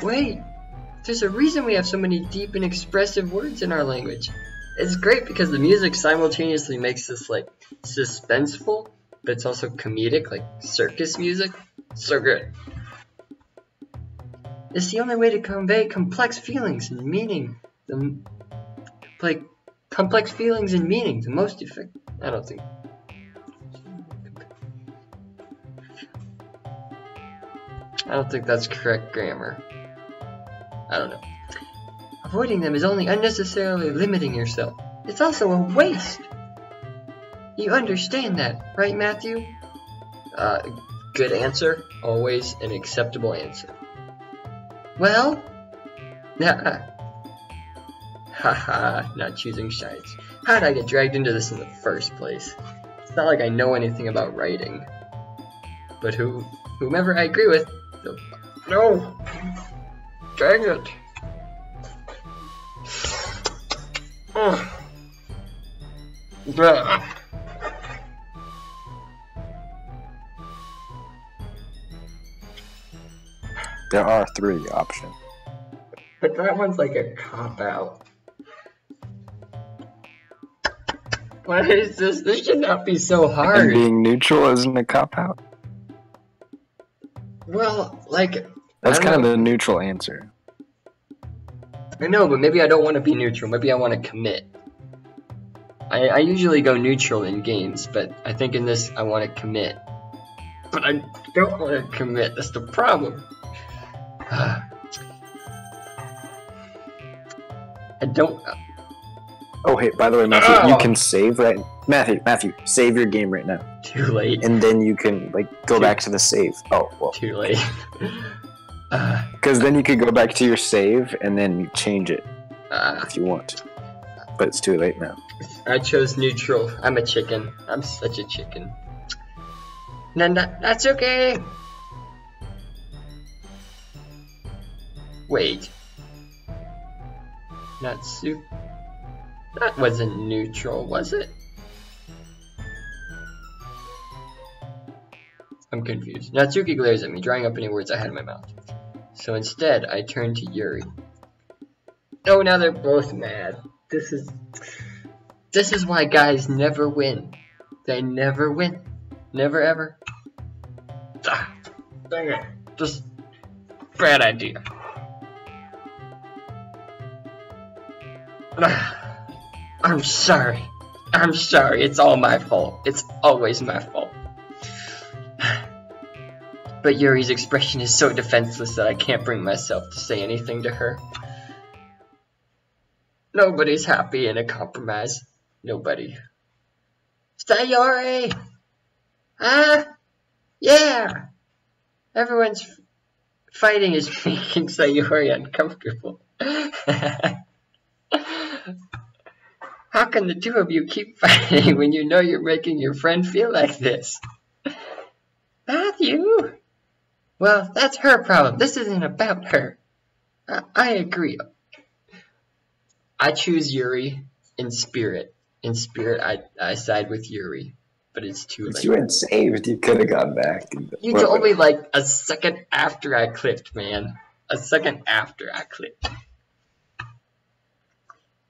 Wait, there's a reason we have so many deep and expressive words in our language. It's great because the music simultaneously makes this like suspenseful, but it's also comedic, like circus music. So good. It's the only way to convey complex feelings and meaning. The most effective. I don't think. I don't think that's correct grammar. I don't know. Avoiding them is only unnecessarily limiting yourself. It's also a waste. You understand that, right, Matthew? Good answer. Always an acceptable answer. Well? Haha, not choosing sides. How did I get dragged into this in the first place? It's not like I know anything about writing. But whomever I agree with, no! Dang it! There are 3 options. But that one's like a cop-out. What is this? This should not be so hard. And being neutral isn't a cop-out? Well, like... That's kind of the neutral answer. I know, but maybe I don't want to be neutral. Maybe I want to commit. I usually go neutral in games, but I think in this I want to commit. But I don't want to commit. That's the problem. I don't... Oh, hey, by the way, Matthew, you can save right... Matthew, save your game right now. Too late. And then you can, go back to the save. Oh, well. Too late. Because then you could go back to your save and then change it if you want. But it's too late now. I chose neutral. I'm a chicken. I'm such a chicken. That's okay. Wait. Natsu... That wasn't neutral, was it? I'm confused. Natsuki glares at me, drying up any words I had in my mouth. So instead, I turn to Yuri. Oh, now they're both mad. This is why guys never win. They never win. Never ever. Ah, dang it. Just bad idea. I'm sorry. I'm sorry. It's all my fault. It's always my fault. But Yuri's expression is so defenseless that I can't bring myself to say anything to her. Nobody's happy in a compromise. Nobody. Sayori! Yeah! Everyone's fighting is making Sayori uncomfortable. How can the two of you keep fighting when you know you're making your friend feel like this? Matthew? Well, that's her problem. This isn't about her. I agree. I choose Yuri in spirit. In spirit, I side with Yuri. But it's too late. You had saved. You could have gone back. You told me like a second after I clicked, man. A second after I clicked.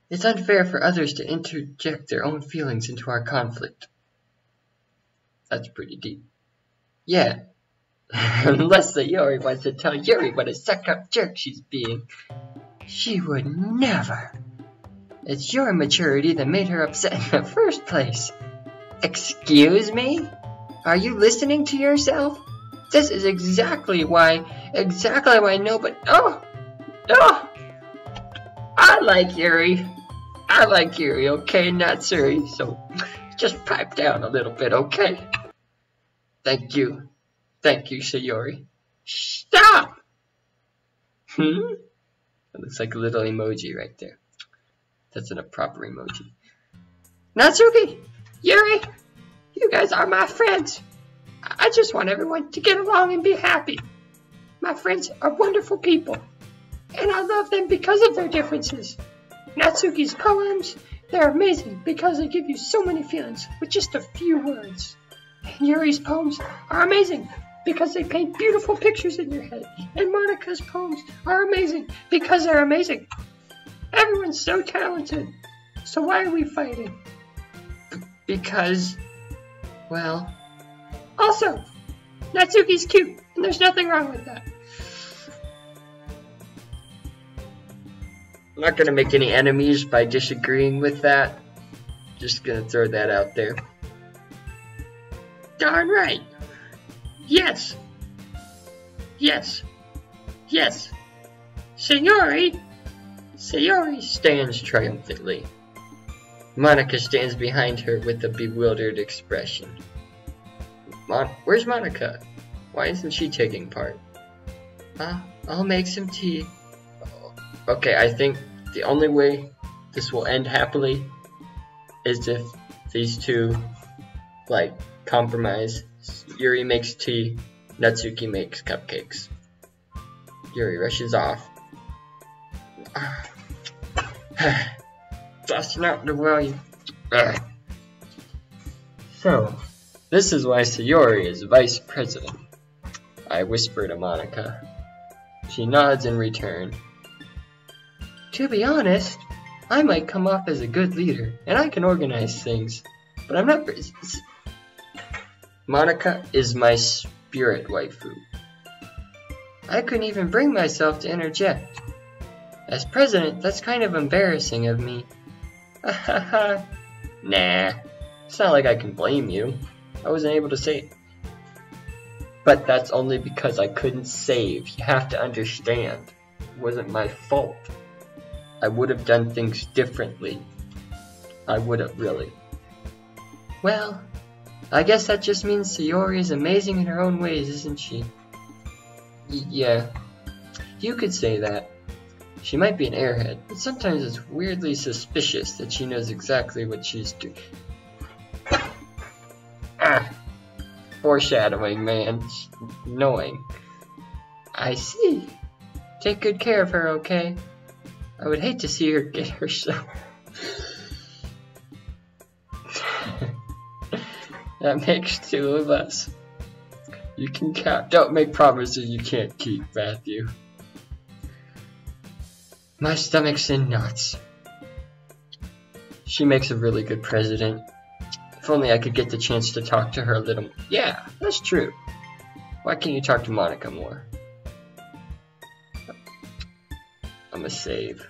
It's unfair for others to interject their own feelings into our conflict. That's pretty deep. Yeah. Unless Sayori wants to tell Yuri what a suck-up jerk she's being. She would never. It's your immaturity that made her upset in the first place. Excuse me? Are you listening to yourself? This is exactly why nobody... Oh! I like Yuri. Okay? Not Suri, so just pipe down a little bit, okay? Thank you, Sayori. Stop! That looks like a little emoji right there. That's not a proper emoji. Natsuki! Yuri! You guys are my friends. I just want everyone to get along and be happy. My friends are wonderful people. And I love them because of their differences. Natsuki's poems, they're amazing because they give you so many feelings with just a few words. And Yuri's poems are amazing because they paint beautiful pictures in your head. And Monika's poems are amazing because they're amazing. Everyone's so talented. So why are we fighting? Because, well... Also, Natsuki's cute, and there's nothing wrong with that. I'm not gonna make any enemies by disagreeing with that. Just gonna throw that out there. Darn right. Yes. Sayori stands triumphantly. Monika stands behind her with a bewildered expression. Where's Monika? Why isn't she taking part? I'll make some tea. Okay, I think the only way this will end happily is if these two, like, compromise. Yuri makes tea, Natsuki makes cupcakes. Yuri rushes off. That's not the way. So, this is why Sayori is vice president. I whisper to Monika. She nods in return. To be honest, I might come off as a good leader, and I can organize things, but I'm not... Monika is my spirit waifu. I couldn't even bring myself to interject. As president, that's kind of embarrassing of me. Nah, it's not like I can blame you. I wasn't able to save. But that's only because I couldn't save. You have to understand. It wasn't my fault. I would have done things differently. I would have, really. Well, I guess that just means Sayori is amazing in her own ways, isn't she? Yeah, you could say that. She might be an airhead, but sometimes it's weirdly suspicious that she knows exactly what she's doing. foreshadowing, man. It's annoying. I see. Take good care of her, okay? I would hate to see her get herself. That makes 2 of us. You can count. Don't make promises you can't keep, Matthew. My stomach's in knots. She makes a really good president. If only I could get the chance to talk to her a little. Yeah, that's true. Why can't you talk to Monica more? I'm gonna save.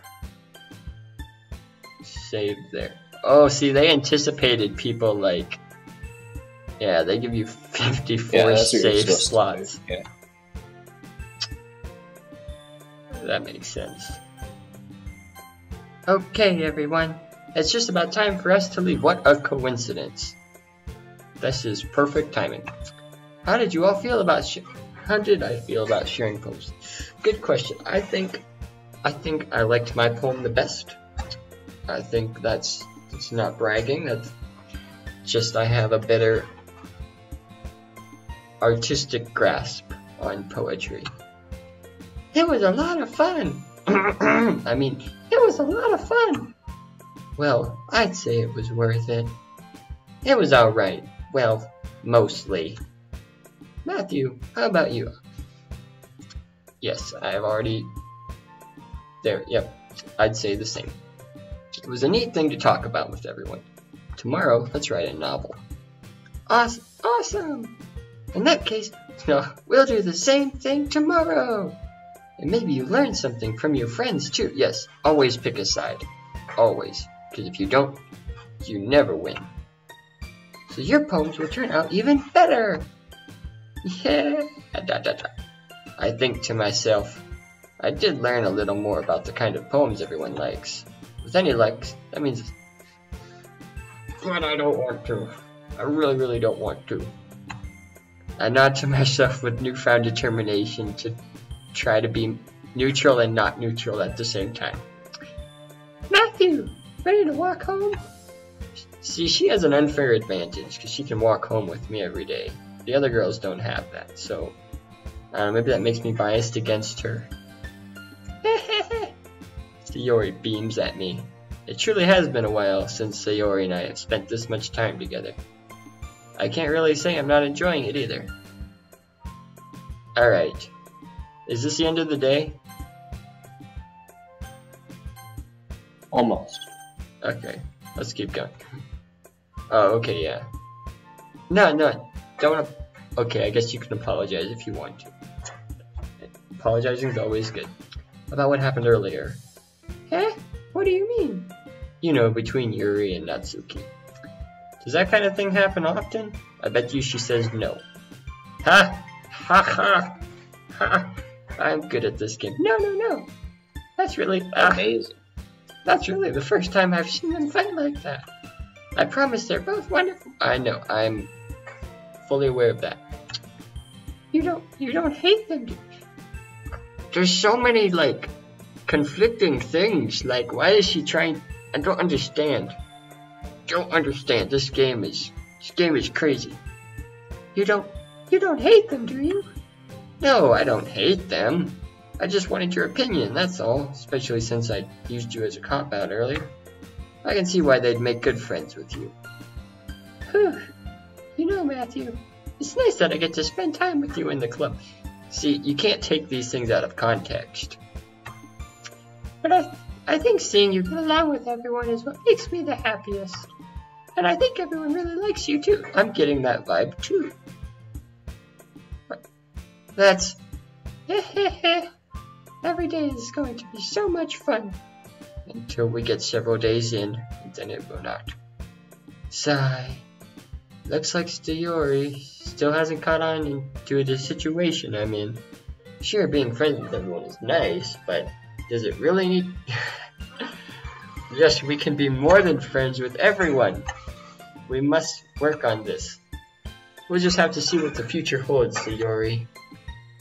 Save there. Oh, see, they anticipated people like. Yeah, they give you 54 save slots. Yeah. That makes sense. Okay, everyone. It's just about time for us to leave. What a coincidence. This is perfect timing. How did you all feel about How did I feel about sharing poems? Good question. I think I liked my poem the best. I think it's not bragging. That's just I have a better artistic grasp on poetry. It was a lot of fun. I mean, it was a lot of fun. Well, I'd say it was worth it. It was alright. Well, mostly. Matthew, how about you? Yes, I've already... There, yep. I'd say the same. It was a neat thing to talk about with everyone. Tomorrow, let's write a novel. Awesome! Awesome! In that case, we'll do the same thing tomorrow! And maybe you learn something from your friends too. Yes, always pick a side. Always. Because if you don't, you never win. So your poems will turn out even better. Yeah. I think to myself, I did learn a little more about the kind of poems everyone likes. With any likes, that means... But I don't want to. I really, really don't want to. I nod to myself with newfound determination to try to be neutral and not neutral at the same time. Matthew, ready to walk home? See, she has an unfair advantage because she can walk home with me every day. The other girls don't have that, so maybe that makes me biased against her. Sayori beams at me. It truly has been a while since Sayori and I have spent this much time together. I can't really say I'm not enjoying it either. Alright. Is this the end of the day? Almost. Okay, let's keep going. Oh, okay, yeah. No, don't. Okay, I guess you can apologize if you want to. Apologizing is always good. About what happened earlier. Eh? What do you mean? You know, between Yuri and Natsuki. Does that kind of thing happen often? I bet you she says no. Ha! Ha ha! Ha! I'm good at this game. No. That's really amazing. That's really the first time I've seen them fight like that. I promise they're both wonderful. I know, I'm fully aware of that. You don't hate them. There's so many, like, conflicting things. Like, why is she trying? I don't understand. This game is crazy. You don't hate them, do you? No, I don't hate them. I just wanted your opinion, that's all. Especially since I used you as a cop-out earlier. I can see why they'd make good friends with you. Whew. You know, Matthew, it's nice that I get to spend time with you in the club. See, you can't take these things out of context. But I think seeing you get along with everyone is what makes me the happiest. And I think everyone really likes you too. I'm getting that vibe too. That's... Every day is going to be so much fun. Until we get several days in, and then it will not. Sigh. Looks like Sayori still hasn't caught on into the situation I'm in. Sure, being friends with everyone is nice, but does it really need... Yes, we can be more than friends with everyone. We must work on this. We'll just have to see what the future holds, Sayori.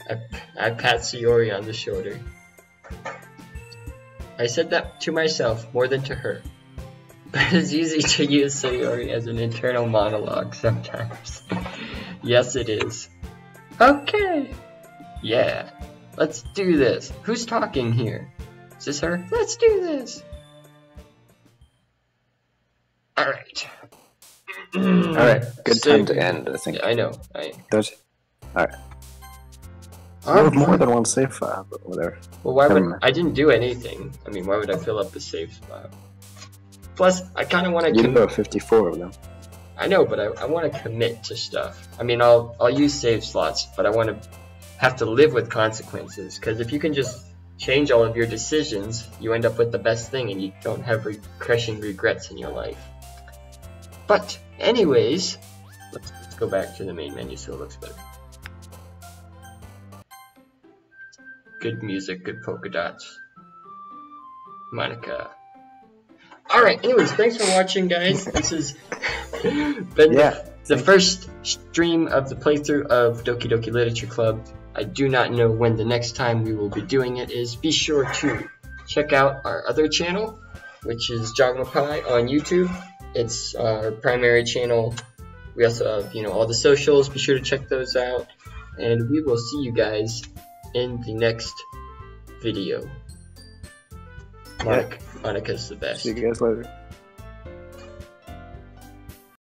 I pat Sayori on the shoulder. I said that to myself more than to her. But it's easy to use Sayori as an internal monologue sometimes. Yes, it is. Okay. Yeah. Let's do this. Who's talking here? Is this her? Let's do this. Alright. Alright, good time to end, I think. Yeah, I know. Does it? Alright. I have more than one save file, but whatever. Well, why would I didn't do anything? I mean, why would I fill up the save file? Plus, I kind of want to. You have 54 of them. I know, but I want to commit to stuff. I mean, I'll use save slots, but I want to have to live with consequences. Because if you can just change all of your decisions, you end up with the best thing, and you don't have crushing regrets in your life. But anyways, let's go back to the main menu so it looks better. Good music, good polka dots. Monica. Alright, anyways, thanks for watching, guys. This has been the first stream of the playthrough of Doki Doki Literature Club. I do not know when the next time we will be doing it is. Be sure to check out our other channel, which is Jogma Pie on YouTube. It's our primary channel. We also have, all the socials. Be sure to check those out. And we will see you guys in the next video. Monica's the best. See you guys later.